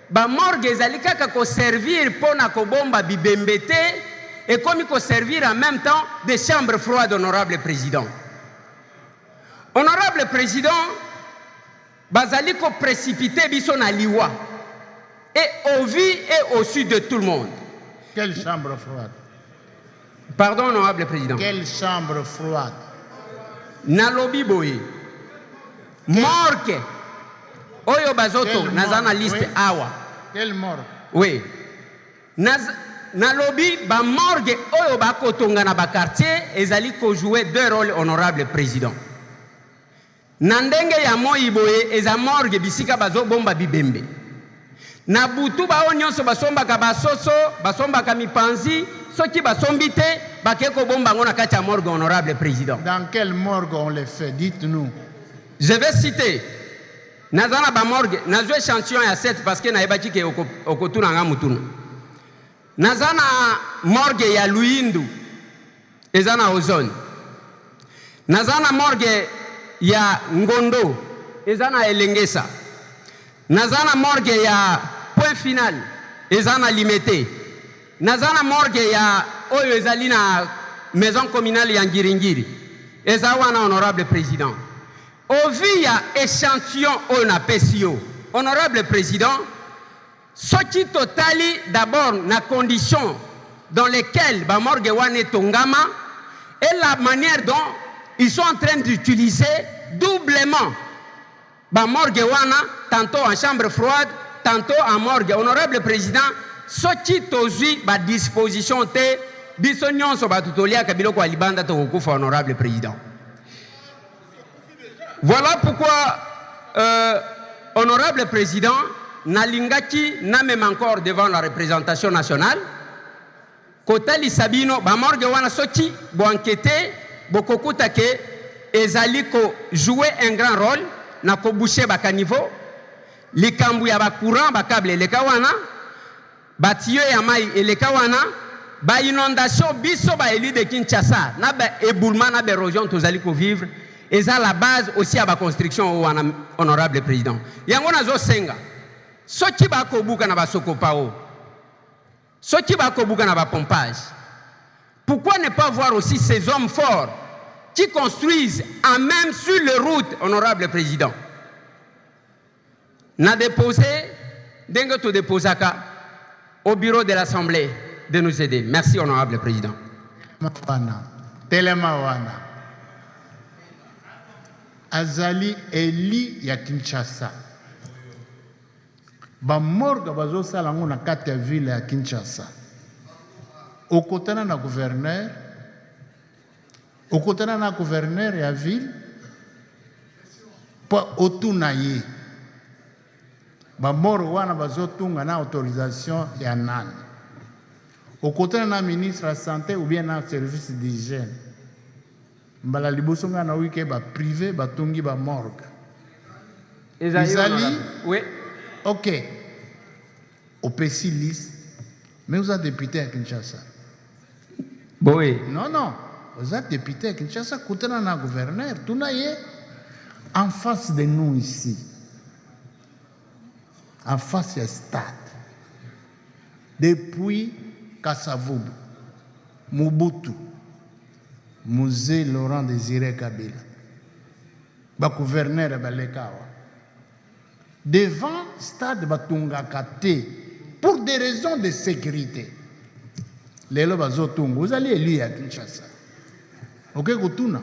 ba morgue ezali kaka ko servir pona ko bomba bibembete et comme ko servir en même temps des chambres froides honorable président. Honorable président bazali ko précipiter biso na liwa et au vu et au sud de tout le monde. Quelle chambre froide? Pardon honorable président. Quelle chambre froide? Na lobby boye. Morgue oyo bazoto nazana liste oui. Awa quel morgue? Oui na lobby ba morgue oyo bakotonga na ba quartier ezali ko jouer deux rôles honorable président. Na ndenge ya moi boye eza morgue bisika bazo bomba bibembe na butu ba nyonso basomba ka basoso basomba ka mipanzi soki basombi te bakeko bomba ngona kati ya morgue honorable président. Dans quelle morgue on les fait? Dites-nous. Je vais citer nazana ba morgue nazo échantillon ya 7 parce que naebaki ke okotuna nga mutuna. Nazana morgue ya Luindu ezana ozone. Nazana morgue ya Ngondo ezana Elengesa. Nazana morgue ya Point Final ezana Limete. Nazana morgue ya oyo ezali na maison communale ya Ngiringiri ezawana honorable président. Au vu ya échantillon on a PSIO honorable président ce qui totali d'abord na condition dans lesquelles ba morgue wane tongama et la manière dont ils sont en train d'utiliser doublement ba morgue wana tantôt en chambre froide tantôt en morgue honorable président ce qui tozui ba disposition te biso nyonso ba tutolia kabilo kwa libanda to kokufa honorable président. Voilà pourquoi, honorable président, Nalingaki n'a même encore devant la représentation nationale, Kotali Sabino, Bamorge wana soki, bo enquêter, bo kokuta ke, ezaliko jouer un grand rôle, na ko boucher baka niveau, likambu ya ba courant, ba câble elekawana, ba tuyau ya mai elekawana, ba inondation biso ba élu de Kinshasa, na ba éboulement na ba érosion tozaliko vivre. Et ça la base aussi à la construction au honorable président. Yango nazo senga. Soki ba ko buka na ba sokopao. Soki ba ko buka na ba pompage. Pourquoi ne pas voir aussi ces hommes forts qui construisent en même sur les routes, honorable président? N'a déposé dengue to déposaka au bureau de l'Assemblée de nous aider. Merci honorable président. Telemawana. Azali Eli ya Kinshasa. Ba morgue bazo salango na kati ya ville ya Kinshasa. Okotana na gouverneur ya ville pa otuna ye. Ba morgue wana bazo tunga na autorisation ya nani. Okotana na ministre de santé ou bien na service d'hygiène. Mbala liboso nga na wike ba privé ba tongi ba morgue. Ezali oui. OK. Au PC liste mais vous êtes député à Kinshasa. Oui. Non, vous êtes député à Kinshasa, koutana na gouverneur, tout na ye en face de nous ici. En face du stade. Depuis Kasavubu, Mobutu, Musée Laurent Désiré Kabila, ba gouverneur balekawa, devant stade Batungaka te pour des raisons de sécurité. Lelo bazotunga, vous allez élu à Kinshasa. Ok, Kutuna.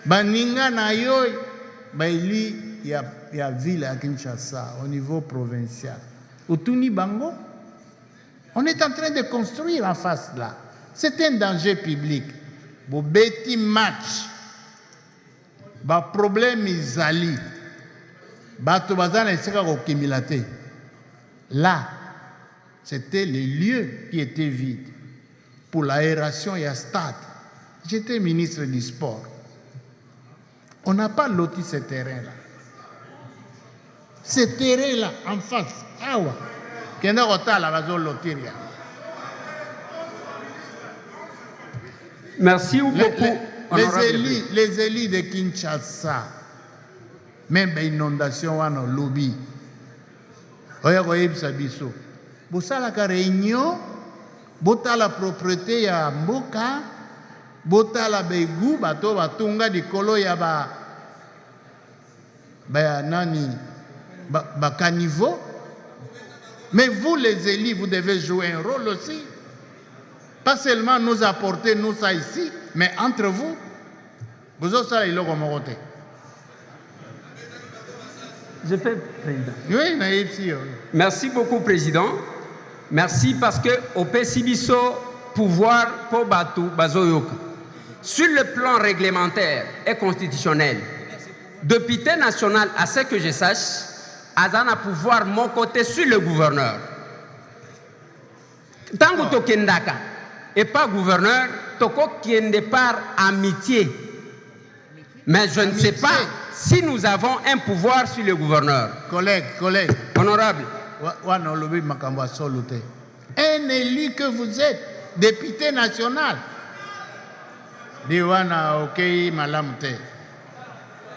Baninga na yo, élu ya ville à Kinshasa au niveau provincial. Utuni Bango, on est en train de construire en face là. C'est un danger public. Bobeti match. Ba problème izali. Bato bazana esika ko kimilate. Là, c'était les lieux qui étaient vides pour l'aération et à stade. J'étais ministre du sport. On n'a pas loti ce terrain-là. Ce terrain-là, en face, awa, kenda kotala bazo lotiria. Merci beaucoup. Les élus de Kinshasa, même inondation wana lobby. Oya koyebisa biso. Bosala ka réunion, botala propriété ya mboka, botala begu bato batunga dikolo ya ba nani ba caniveau. Mais vous les élus, vous devez jouer un rôle aussi. Pas seulement nous apporter nous ça ici, mais entre vous, vous aussi ça il est comme côté. Je fais, Président. Oui, naïf. Merci beaucoup, Président. Merci parce que au PCBISO, pouvoir pour Batu Bazoyoka. Sur le plan réglementaire et constitutionnel, député national, à ce que je sache, Azana pouvoir mon côté sur le gouverneur. Tant que Tokendaka et pas gouverneur, Toko qui est par amitié. Mais je ne sais pas si nous avons un pouvoir sur le gouverneur. Collègue. Honorable. Un élu que vous êtes, député national. Diwana okei malamte.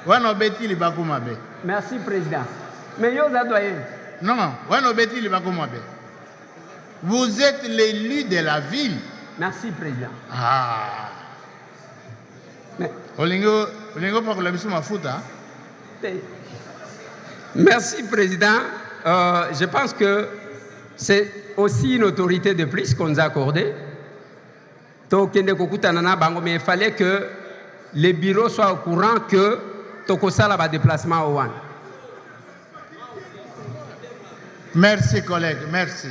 Wana beti li bakumabe. Merci, Président. Mais yo doyen. Non, wana beti li bakumabe. Vous êtes l'élu de la ville. Merci, Président. Ah. Mais... Olingo pas que la mission mafuta. Merci, Président. Je pense que c'est aussi une autorité de plus qu'on nous a accordée. Mais il fallait que les bureaux soient au courant que Tokosala va déplacement au WAN. Merci, collègue, merci.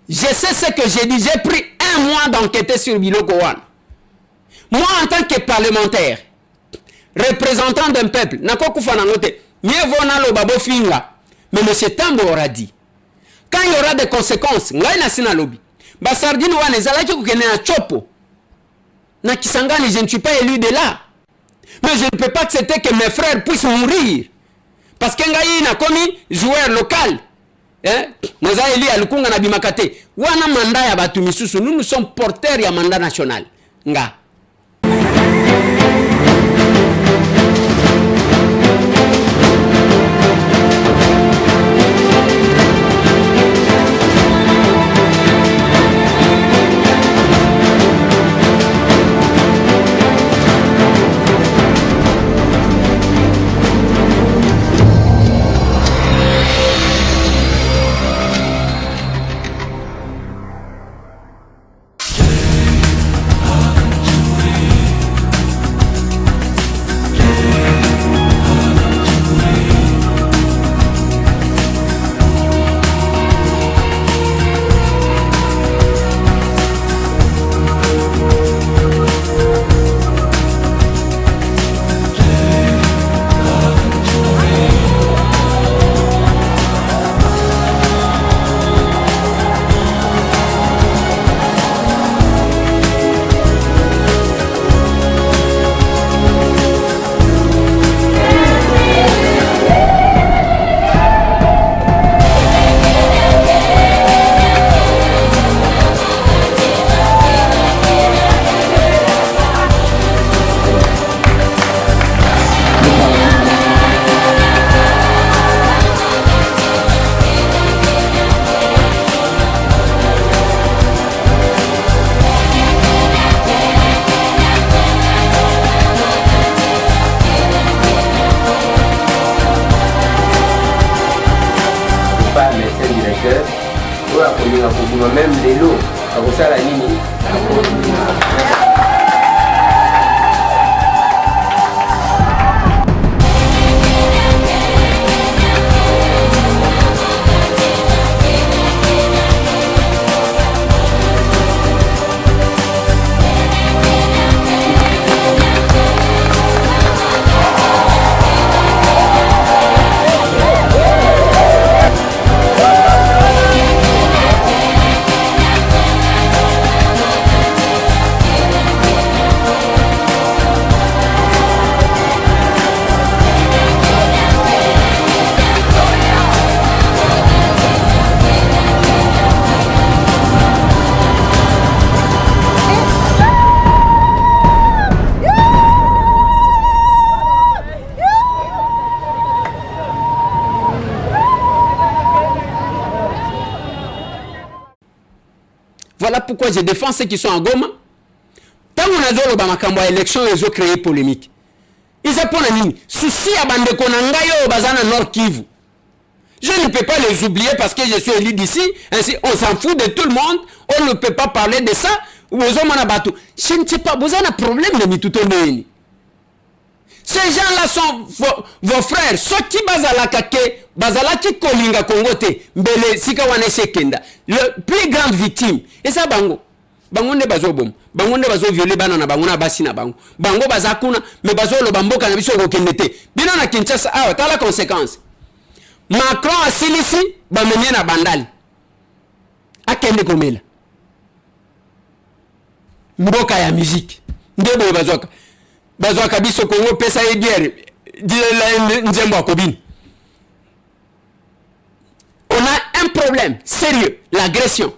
Je sais ce que j'ai dit. J'ai pris 1 mois d'enquêter sur Biloko Wan. Moi, en tant que parlementaire, représentant d'un peuple, mais M. Tambo aura dit, quand il y aura des conséquences, je ne suis pas élu de là. Mais je ne peux pas accepter que mes frères puissent mourir. Parce que Ngaï a commis joueur local. Nous sommes porteurs de mandat national. Nga. kolinga kobima même lelo akosala nini Voilà pourquoi je défends ceux qui sont en Goma. Tant qu'on a dit que l'élection, ils ont créé polémique. Ils ont pas de souci à bande konangayo bazana Nord Kivu. Je ne peux pas les oublier parce que je suis élu d'ici. Ainsi, on s'en fout de tout le monde. On ne peut pas parler de ça. Je ne sais pas, vous avez un problème de mitutoneni. Ces gens-là sont vos frères. Ceux qui bazalaki kolinga kongote, mbele sika wane sekenda. Le plus grande victime. Et ça bango. Bango ne bazo bom. Bango ne bazo violer bana na bango na basi na bango. Bango bazakuna me bazo lo bamboka na biso kokendete. Bino na Kinshasa awa tala conséquence. Macron a silisi bamenye na bandali. Akende komela. Mboka ya musique. Ndebo bazoka. Bazoka biso Congo pesa ediere. Dile nzembo akobini. On a un problème sérieux, l'agression.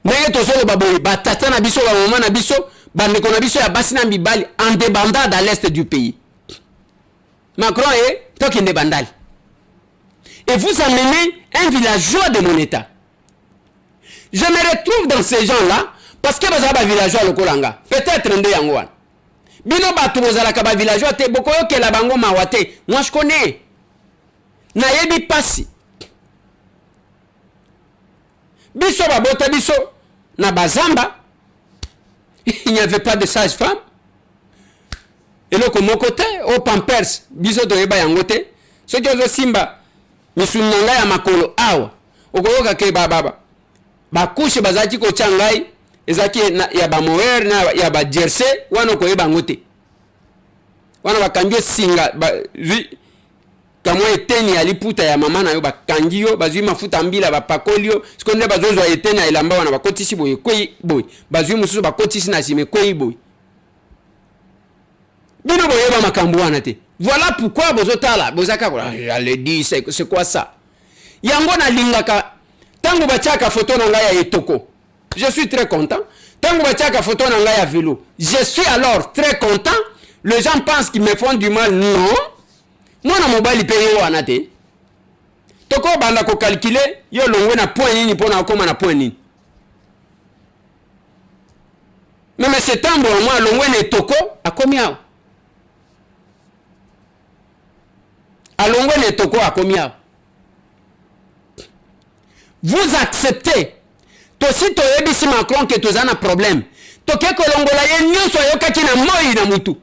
Ndenge tozolo baboy batata na biso ba mama na biso bandeko na biso ya basi na mibali en débandade à l'est du pays. Macron est toki ndebandali. Et vous amenez un villageois de mon état. Je me retrouve dans ces gens-là parce que vous avez un villageois le Kolanga. Peut-être un de Yangouan. Bino batu bozala ka ba villageois te bokoyo ke la bango mawate. Moi je connais. Na yebi pasi. Biso babota biso na bazamba. Il n'y avait pas de sage-femme. Et là comme mon côté au Pampers biso to yeba yangote. Ce que zo simba misunanga ya makolo awa. Okoyoka ke baba. Bakushe bazaki ko changai ezaki ya ba moer na ya ba jersey wana ko yeba ngote. Wana bakambio singa kamo eteni ya liputa ya mama na yo bakangio bazui mafuta mbila bapakolio sikonde bazozo eteni ya ilamba wana bakotisi boye kwei boye bazui mususu bakotisi na sime kwei boye bino boye ba makambo wana te. Voilà pourquoi bozotala bozaka je dis c'est quoi ça yango na lingaka tango batiaka photo na ngai ya etoko je suis très content tango batiaka photo na ngai ya vélo je suis alors très content. Les gens pensent qu'ils me font du mal. Non. Moi, na mobile paye wana te. Toko banda ko calculer yo longwe na point nini pona koma na point nini. Même septembre moi longwe ne toko a combien? A longwe ne toko a combien? Vous acceptez. Tosi to yebisi Macron que tozana problème. Toke ko longola ye nyonso yokaki na moi na mutu.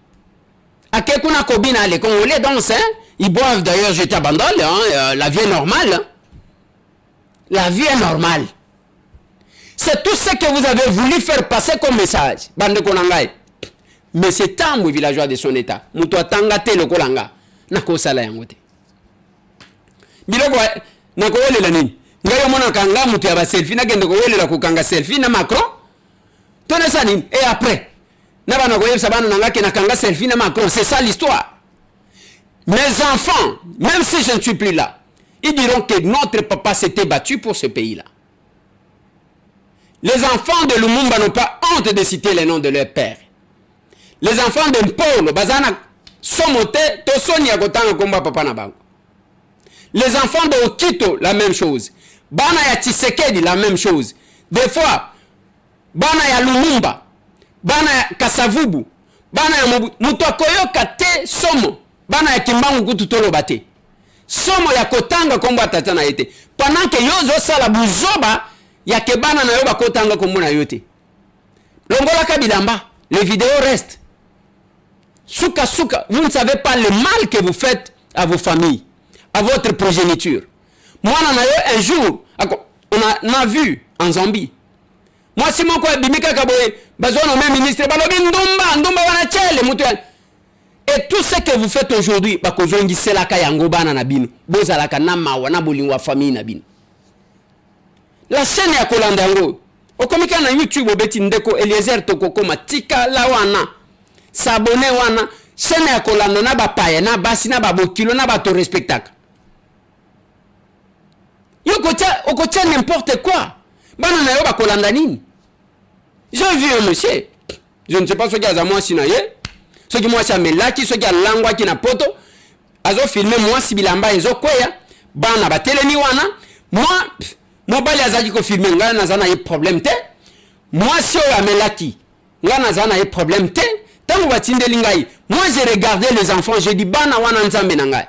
Akekuna kobina les Congolais dansent, hein? Ils boivent d'ailleurs, je t'abandonne, hein? La vie est normale. Hein? La vie est normale. C'est tout ce que vous avez voulu faire passer comme message. Bande Konangai. Mais c'est tant de villageois de son état. Moutoua tangate le Kolanga. Nako sala yangote. Biloko nako wele la nini. Ngayo mona kanga mutu ya ba selfie na gende ko wele la kukanga selfie na Macron. Tone sa nini. Et après c'est ça l'histoire. Mes enfants, même si je ne suis plus là, ils diront que notre papa s'était battu pour ce pays-là. Les enfants de Lumumba n'ont pas honte de citer les noms de leur père. Les enfants de Mpolo, Bazana, Somote, Tosonia Gotanga Komba Papa Nabango. Les enfants de Okito, la même chose. Bana ya Tshisekedi, la même chose. Des fois, Bana ya Lumumba, bana ya Kasavubu, bana ya Mutu akoyoka te somo, bana ya Kimbangu kutu tolo bate. somo ya kotanga kombo atata na yete pendant que yozo sala buzoba ya kebana na yo bakotanga kombo na yote longola kabilamba les vidéos restent souka souka vous ne savez pas le mal que vous faites à vos familles à votre progéniture moi na yo un jour on a vu en Zambie moi si mon ko bimika kaboye bazono même ministre balobi ndumba wana chele mutu et tout ce que vous faites aujourd'hui bakozongi selaka yango bana na bino bozalaka na mawa na bolingwa famille na bino la chaîne ya kolanda yango okomika na YouTube obeti ndeko Eliezer Tokoko matika la wana s'abonner wana chaîne ya kolanda na bapaya na basi na babokilo na bato respectaka okotia n'importe quoi bana na yo bakolanda nini. J'ai vu un monsieur, je ne sais pas ce qu'il y a à moi sinon, ce qui moi chamelaki, ce qui a langwa qui na poto, azo filmé moi si bilamba ezo koya, bana ba telemi wana, moi bali azaki ko filmer ngana nazana y problème te, moi si o amelaki, ngana nazana y problème te, tango batinde lingai, moi j'ai regardé les enfants, j'ai dit bana wana nzambe nangai.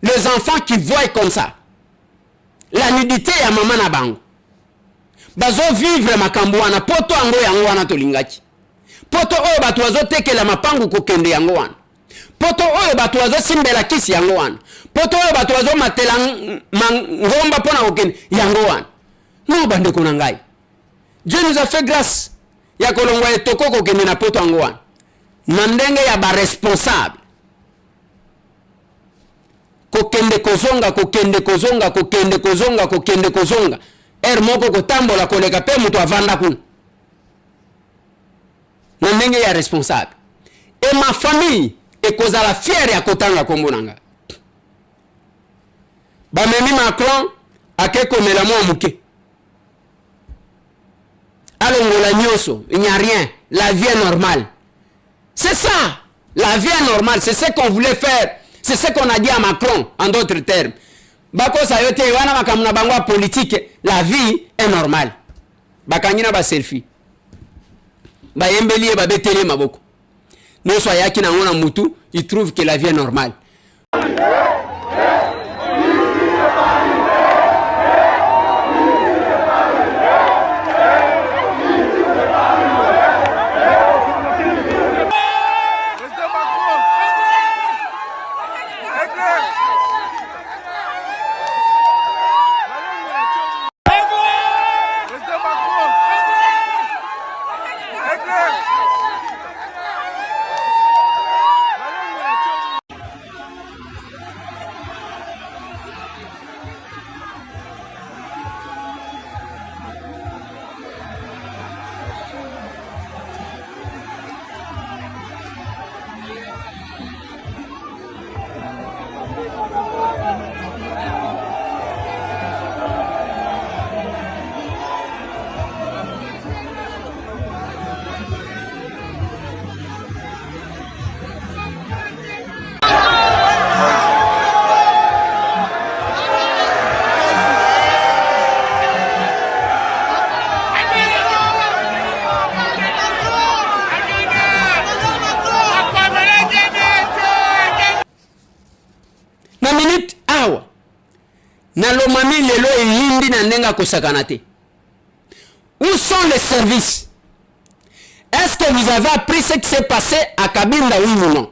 Les enfants qui voient comme ça, la nudité ya maman na bango. Bazo vivre makambo wana poto ango yango wana tolingaki poto oyo bato bazo tekela mapangu kokende yango wana poto oyo bato bazo simbela kisi yango wana poto oyo bato bazo matela ngomba pona kokende yango wana no bandeko na ngai Dieu nous a fait grâce ya kolongwa etoko kokende na poto ango wana na ndenge ya ba responsable kokende kozonga moko kotambola koleka pe mutu avanda kuna na ndenge ya responsable et ma famille ekozala fière ya kotanga kombo nanga bamemi Macron akekomela mwa muke alongola nyoso il n'y a rien, la vie est normale. C'est ça, la vie est normale, c'est ce qu'on voulait faire, c'est ce qu'on a dit à Macron en d'autres termes. Bako sayote wana makamuna bangwa politique, la vie est normale. Bakangina ba selfie. Ba yembeli ba betele maboko. Ne soyaki na ngona mutu, il trouve que la vie est normale. Nalomami lelo yindi na nenga kosakanate. Où sont les services? Est-ce que vous avez appris ce qui s'est passé à Kabinda, oui ou non?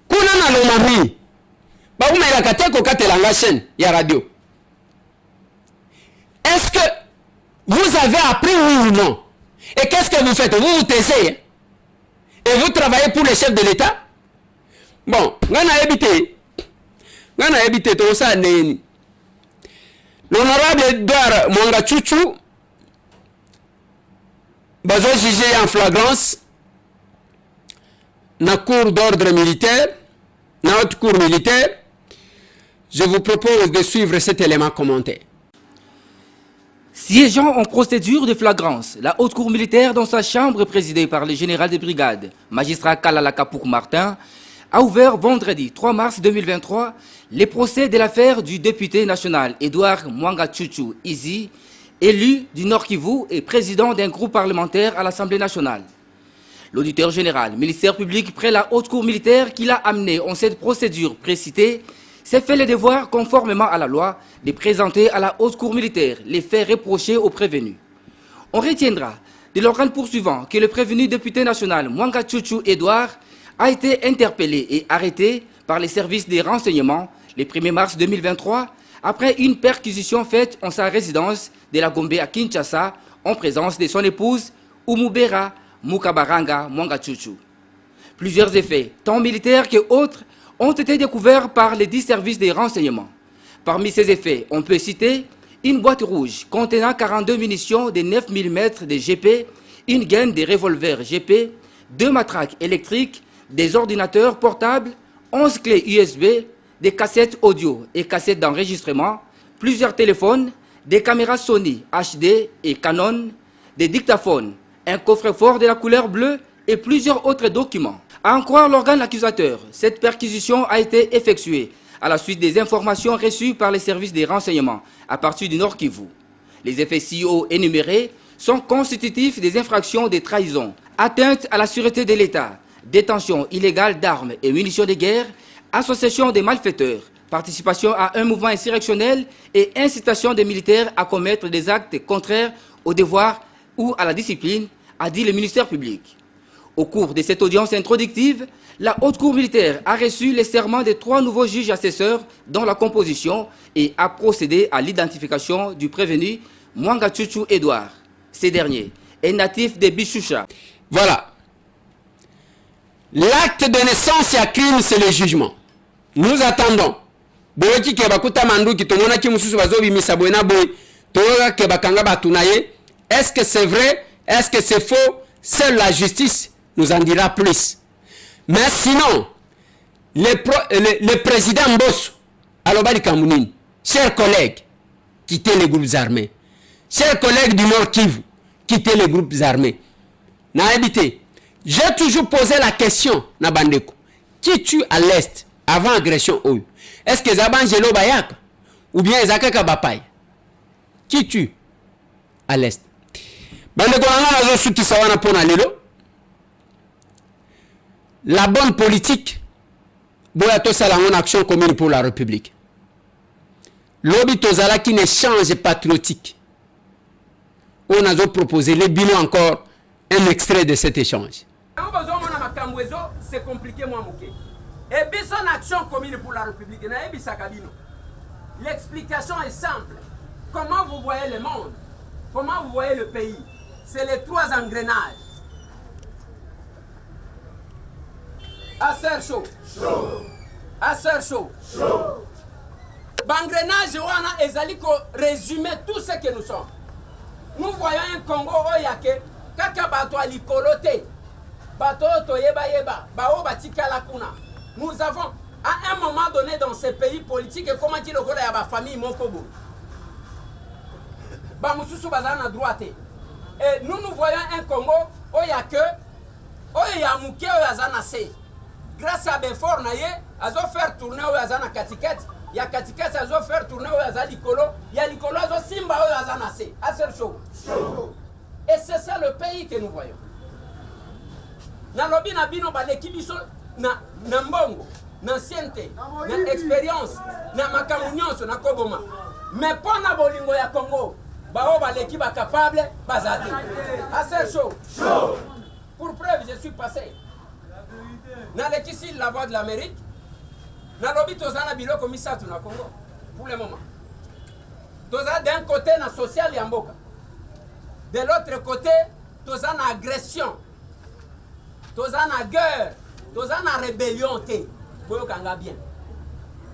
kuna na lomami bakumelaka te kokatelanga chaîne ya radio. Est-ce que vous avez appris oui ou non? Et qu'est-ce que vous faites? Vous vous taisez et vous travaillez pour le chef de l'État? Bon, ngana ebité tout ça neni. L'honorable Edouard Mwanga Chouchou bazo jugé en flagrance na cour d'ordre militaire, na haute cour militaire. Je vous propose de suivre cet élément commenté. Siégeant en procédure de flagrance, la haute cour militaire dans sa chambre présidée par le général de brigade, magistrat Kalala Kapouk Martin, a ouvert vendredi 3 mars 2023 les procès de l'affaire du député national Edouard Mwanga Chouchou Izi, élu du Nord Kivu et président d'un groupe parlementaire à l'Assemblée nationale. L'auditeur général, ministère public près la haute cour militaire qui l'a amené en cette procédure précitée, s'est fait le devoir, conformément à la loi, de présenter à la haute cour militaire les faits reprochés aux prévenus. On retiendra de l'organe poursuivant que le prévenu député national Mwanga Chouchou Edouard a été interpellé et arrêté par les services des renseignements le 1er mars 2023 après une perquisition faite en sa résidence de la Gombe à Kinshasa en présence de son épouse Umubera Mukabaranga Mwanga Chouchou. Plusieurs effets, tant militaires que autres, ont été découverts par les 10 services des renseignements. Parmi ces effets, on peut citer une boîte rouge contenant 42 munitions de 9 mm de GP, une gaine de revolvers GP, 2 matraques électriques, des ordinateurs portables, 11 clés USB, des cassettes audio et cassettes d'enregistrement, plusieurs téléphones, des caméras Sony HD et Canon, des dictaphones, un coffre-fort de la couleur bleue et plusieurs autres documents. À en croire l'organe accusateur, cette perquisition a été effectuée à la suite des informations reçues par les services des renseignements à partir du Nord Kivu. Les effets ci-haut énumérés sont constitutifs des infractions de trahison, atteinte à la sûreté de l'État, détention illégale d'armes et munitions de guerre, association des malfaiteurs, participation à un mouvement insurrectionnel et incitation des militaires à commettre des actes contraires au devoir ou à la discipline, a dit le ministère public. Au cours de cette audience introductive, la haute cour militaire a reçu les serments de 3 nouveaux juges assesseurs dans la composition et a procédé à l'identification du prévenu Mwanga Chouchou Edouard. Ce dernier est natif de Bichoucha. Voilà. L'acte de naissance et crime, c'est le jugement. Nous attendons. Est-ce que c'est vrai? Est-ce que c'est faux? Seule la justice nous en dira plus. Mais sinon, le président Mbosso, Alobali Kamounine, chers collègues, quittez les groupes armés. Chers collègues du Nord Kivu, quittez les groupes armés. Nahabité, j'ai toujours posé la question, Nabandeko, qui tue à l'Est avant agression? Est-ce que Zabangelo Bayak ou bien Zakaka Bapay? Qui tue à l'Est? La bonne politique, c'est une action commune pour la République. Lobby Tozala qui n'échange patriotique. On a proposé les bilans encore un extrait de cet échange. C'est compliqué, moi, et bien, son action commune pour la République, l'explication est simple. Comment vous voyez le monde? Comment vous voyez le pays? C'est les 3 engrenages. Assez chaud. Assez chaud. L'engrenage, on a résumé tout ce que nous sommes. Nous voyons un Congo oyake, kaka bato alikolote, bato toyeba yeba, bao batika lakuna. Nous avons, à un moment donné dans ces pays politiques, comment dire le Gola yaba famille Mokobo. Ba mususu bazana droite. Et nous voyons un Congo oyake, oyamuke oyazana se. Grâce à Benfort naye, azo faire tourner oyazana katikati. Ya katikati azo faire tourner oyaza likolo, ya likolo azo simba oyazana se. Assez chaud. Et c'est ça le pays que nous voyons. Nalobi na bino baleki biso na mbongo, na ancienneté, na expérience, na makambo nyonso na koboma. Mais pour na bolingo ya Congo, bao baleki ba capable bazate. Assez chaud. Pour preuve, je suis passé. Na lekisi la voix de l'Amérique. Nalobi tozana biloko misatu na Congo pour le moment. Toza d'un côté na social ya mboka. De l'autre côté, tozana agression. Tozana guerre, tozana rébellion te. Boyo kanga bien.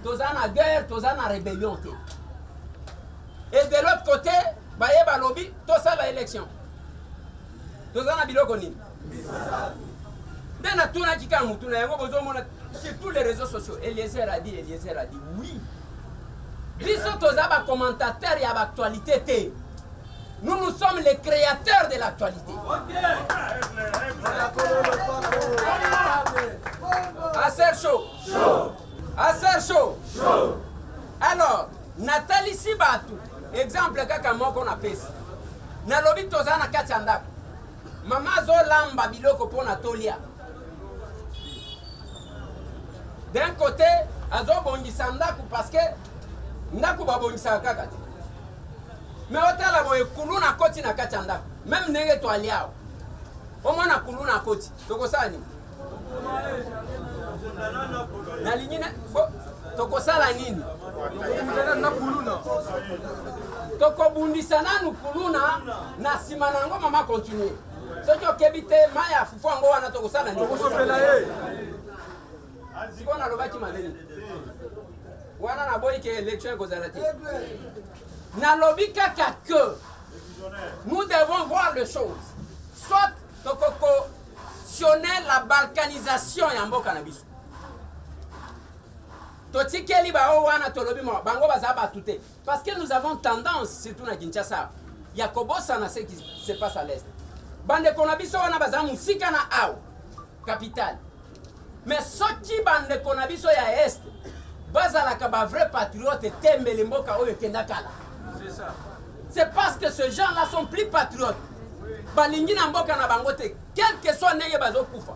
Tozana guerre, tozana rébellion te. Et de l'autre côté, baye balobi, toza la élection. Tozana biloko nini. Dena tuna kikamu tuna yango bozo mona sur tous les réseaux sociaux. Eliezer a dit oui. Biso toza ba commentateur ya ba actualité te. Nous sommes les créateurs de l'actualité. Assez chaud. Assez chaud. Alors, Nathalie Sibatu, exemple kaka moko na pesi. Na lobi toza na kati ya ndako. Mama zo lamba biloko pona tolia. D'un côté, azo bongisa ndako parce que ndako ba bongisa kaka te. Mais otala boye kuluna koti na kati ya ndako. Même ndenge to aliao. Omona kuluna koti. Tokosala nini? Na lingine tokosala nini? Tokobundisa nanu kuluna na sima nango mama continue. Soki okebite maya fufu ango wana tokosala nini? Siko na lobaki maleni. Wana na boyi ke élection kozala te. Na lobi kaka que nous devons voir les choses. Soit cautionner la balkanisation ya mboka na biso. Totikeli ba wana tolobi mo bango bazaba touté parce que nous avons tendance surtout na Kinshasa ya kobosa na ce qui se passe à l'est. Bande konabiso wana baza musika na ao capitale. Mais soki bande konabiso ya est bazala ka ba vrai patriote tembele mboka oyo kendakala. C'est parce que ces gens-là sont plus patriotes. Balingi na mboka na bango te, quel que soit neye bazo kufa.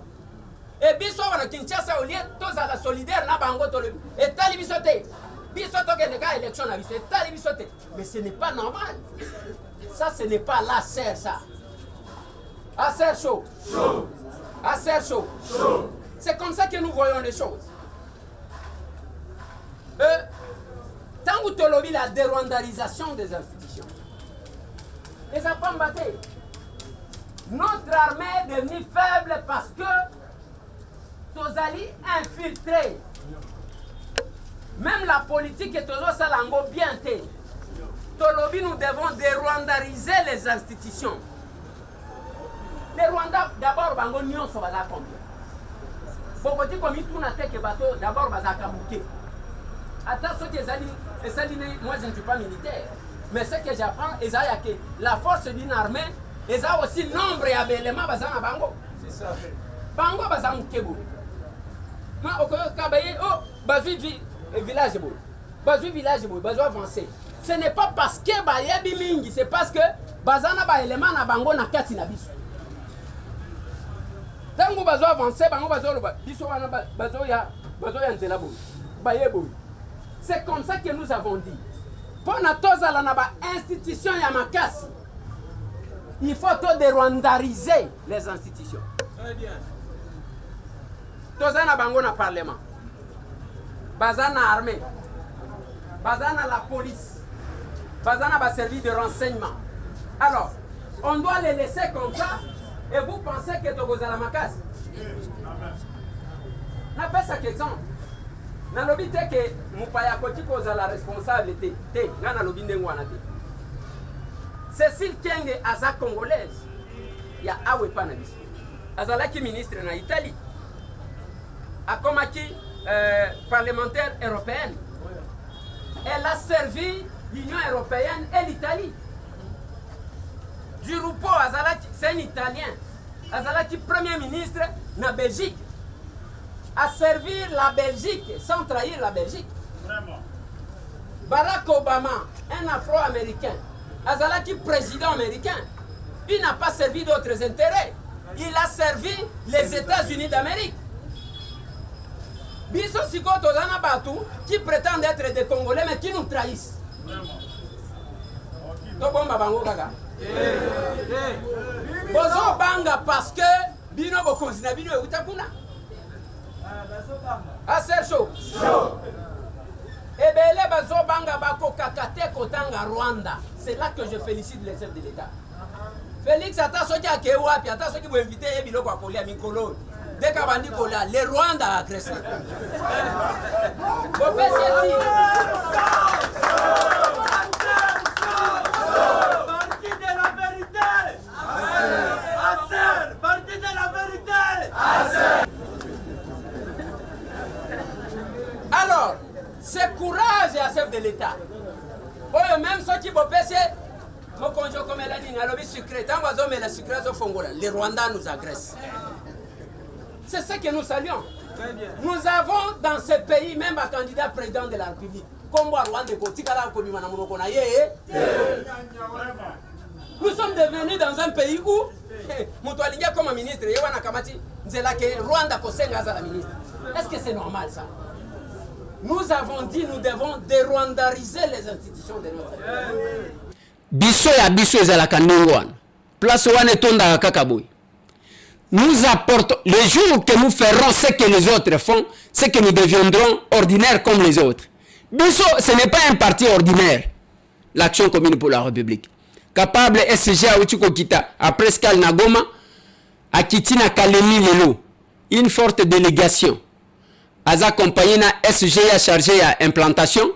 Et biso wana Kinshasa au lieu toza la solidaire na bango to le etali biso te. Biso to ke nega élection na biso etali biso te. Mais ce n'est pas normal. Ça ce n'est pas la serre ça. Assez chaud. Assez chaud. C'est comme ça que nous voyons les choses. Tant que tu lobby la dérwandarisation des institutions. Les enfants battés. Notre armée est devenue faible parce que Tozali infiltré. Même la politique est toujours salango bien té. Tolobi, nous devons dérwandariser les institutions. Les Rwandais, d'abord, bango nyon so bala combien. Bokoti komi tuna teke bateau, d'abord bazaka bouquet. Attends, ce que moi je ne suis pas militaire. Mais ce que j'apprends, c'est que la force d'une armée, ils ont aussi nombre d'éléments bazana bango. C'est ça. Bango bazana kebo. Ma okoyo kabaye oh bazu village bo. Bazu village bo, bazu avancer. Ce n'est pas parce que bayebi mingi, c'est parce que bazana ba élément na bango na kati na biso. Tango bazu avancer, bango bazu loba. Biso wana bazu ya nzela bo. Bayebo. C'est comme ça que nous avons dit. Pour la institution Yamakasi, il faut dérwandariser les institutions. Très bien. Tozana bango na parlement. Bazana armée. Bazana la police. Bazana ba service de renseignement. Alors, on doit les laisser comme ça et vous pensez que Togozala Makasi. N'a pas ça qu'exemple. Nalobi te ke mupaya koti koza la responsabilité te ngana lobi ndengwana te. Cécile Kenge aza congolaise ya awe pana biso. Azalaki ministre na Italie. Akomaki parlementaire européenne. Elle a servi l'Union européenne et l'Italie. Durupo azalaki c'est un Italien. Azalaki premier ministre na Belgique. À servir la Belgique sans trahir la Belgique. Vraiment. Barack Obama, un Afro-Américain, Azalaki président américain. il n'a pas servi d'autres intérêts. Il a servi les États-Unis d'Amérique. Biso Siko Tozana Batu, qui prétendent être des Congolais, mais qui nous trahissent. Tobomba Bango Gaga. Bozo Banga parce que Bino Bokonzina Bino Utakuna. Ah, c'est chaud. Ebele Bazo Banga Bako Kakate Kotanga Rwanda. C'est là que je félicite les chefs de l'État. Félix Atasoki Akewapi, Atasoki vous inviter Ebilo Kwakoli à Mikolo. Dès qu'à Bandi Kola, les Rwanda a agressé. Alors, c'est courage à chef de l'État. Même ceux qui vont passer, les Rwandais nous agressent. C'est ce que nous saluons. Nous avons dans ce pays même un candidat président de la République. Nous sommes devenus dans un pays où comme ministre, est-ce que c'est normal ça? Nous avons dit nous devons dérwandariser les institutions de notre pays. Biso ya biso ezalaka ndenge wana. Place wana etondaka kaka boy. Nous apportons, le jour que nous ferons ce que les autres font, c'est que nous deviendrons ordinaires comme les autres. Biso, ce n'est pas un parti ordinaire, l'Action commune pour la République. Capable SG à Uchiko Kita, à Prescal Nagoma, à Kitina Kalemi Lelo, une forte délégation. Aza accompagné na SG chargé à implantation,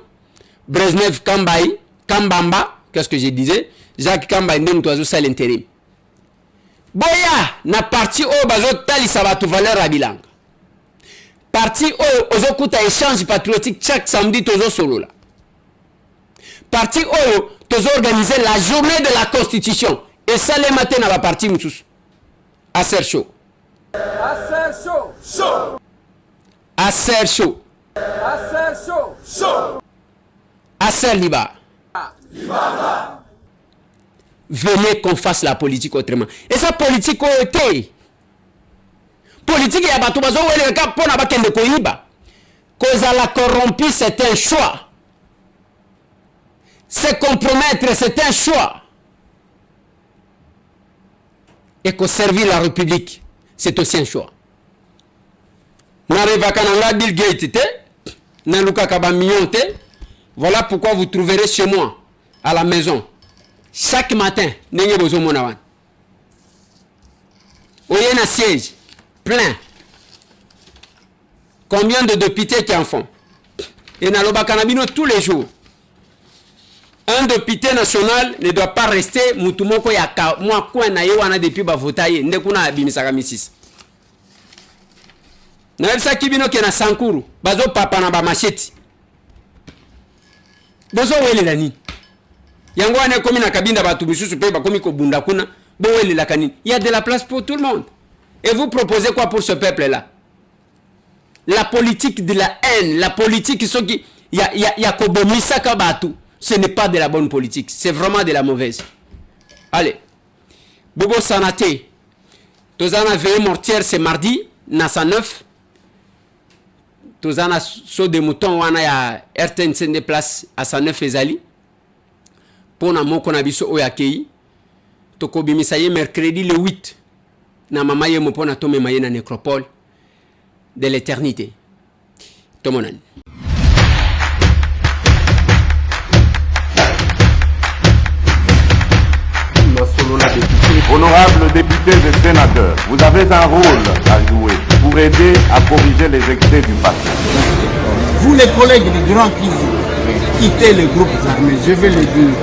Brezhnev Kambaï, Kambamba, qu'est-ce que je disais? Jacques Kambaï n'est pas ça l'intérim. Boya na parti o bazo tali sabatu valeur à bilanga. Parti o ozo kuta échange patriotique chaque samedi tozo solo là. Parti o tozo organiser la journée de la Constitution et ça le matin na ba parti mususu. Aser chaud. Aser chaud. Chaud. Aser chaud. Aser chaud. Chaud. Aser liba. Liba. Venez qu'on fasse la politique autrement. Et ça politique a été. Politique ya bato bazo wele ka pona ba kende ko yiba. Cause la corrompu c'est un choix. Se compromettre c'est un choix. Et que servir la République c'est aussi un choix. N'arrive kananga Bill Gates te, na luka kaba million te. Voilà pourquoi vous trouverez chez moi à la maison. Chaque matin, n'ayez besoin de mon avan. Il y a un siège plein. Combien de députés qui en font? Et dans le Bakanabino tous les jours. Un député national ne doit pas rester Moutoumoko Yaka. Moi, quoi, n'a depuis Bavotaye. Ndekuna Bimisaka Missis. N'a Kibino qui est na Sankuru. Bazo Papa na Bamacheti. Bozo Wele Lani. Yango ane komi na kabinda batu bisusu pe bakomi ko bunda kuna bo wele la kanini. Il y a de la place pour tout le monde. Et vous proposez quoi pour ce peuple là? La politique de la haine, la politique qui y a kobomisa ka batu, ce n'est pas de la bonne politique, c'est vraiment de la mauvaise. Allez. Bobo Sanate. Tozana veille mortière c'est mardi na 109. Tozana saut de mouton wana ya RTNC de place à 109 ezali. Pona moko na biso oyakei toko bimisa ye mercredi le 8 na mama ye mopona tome maye na nécropole de l'éternité tomonani. Honorables députés et sénateurs, vous avez un rôle à jouer pour aider à corriger les excès du passé. Vous les collègues du Grand Kivu, quittez les groupes armés, je vais le dire.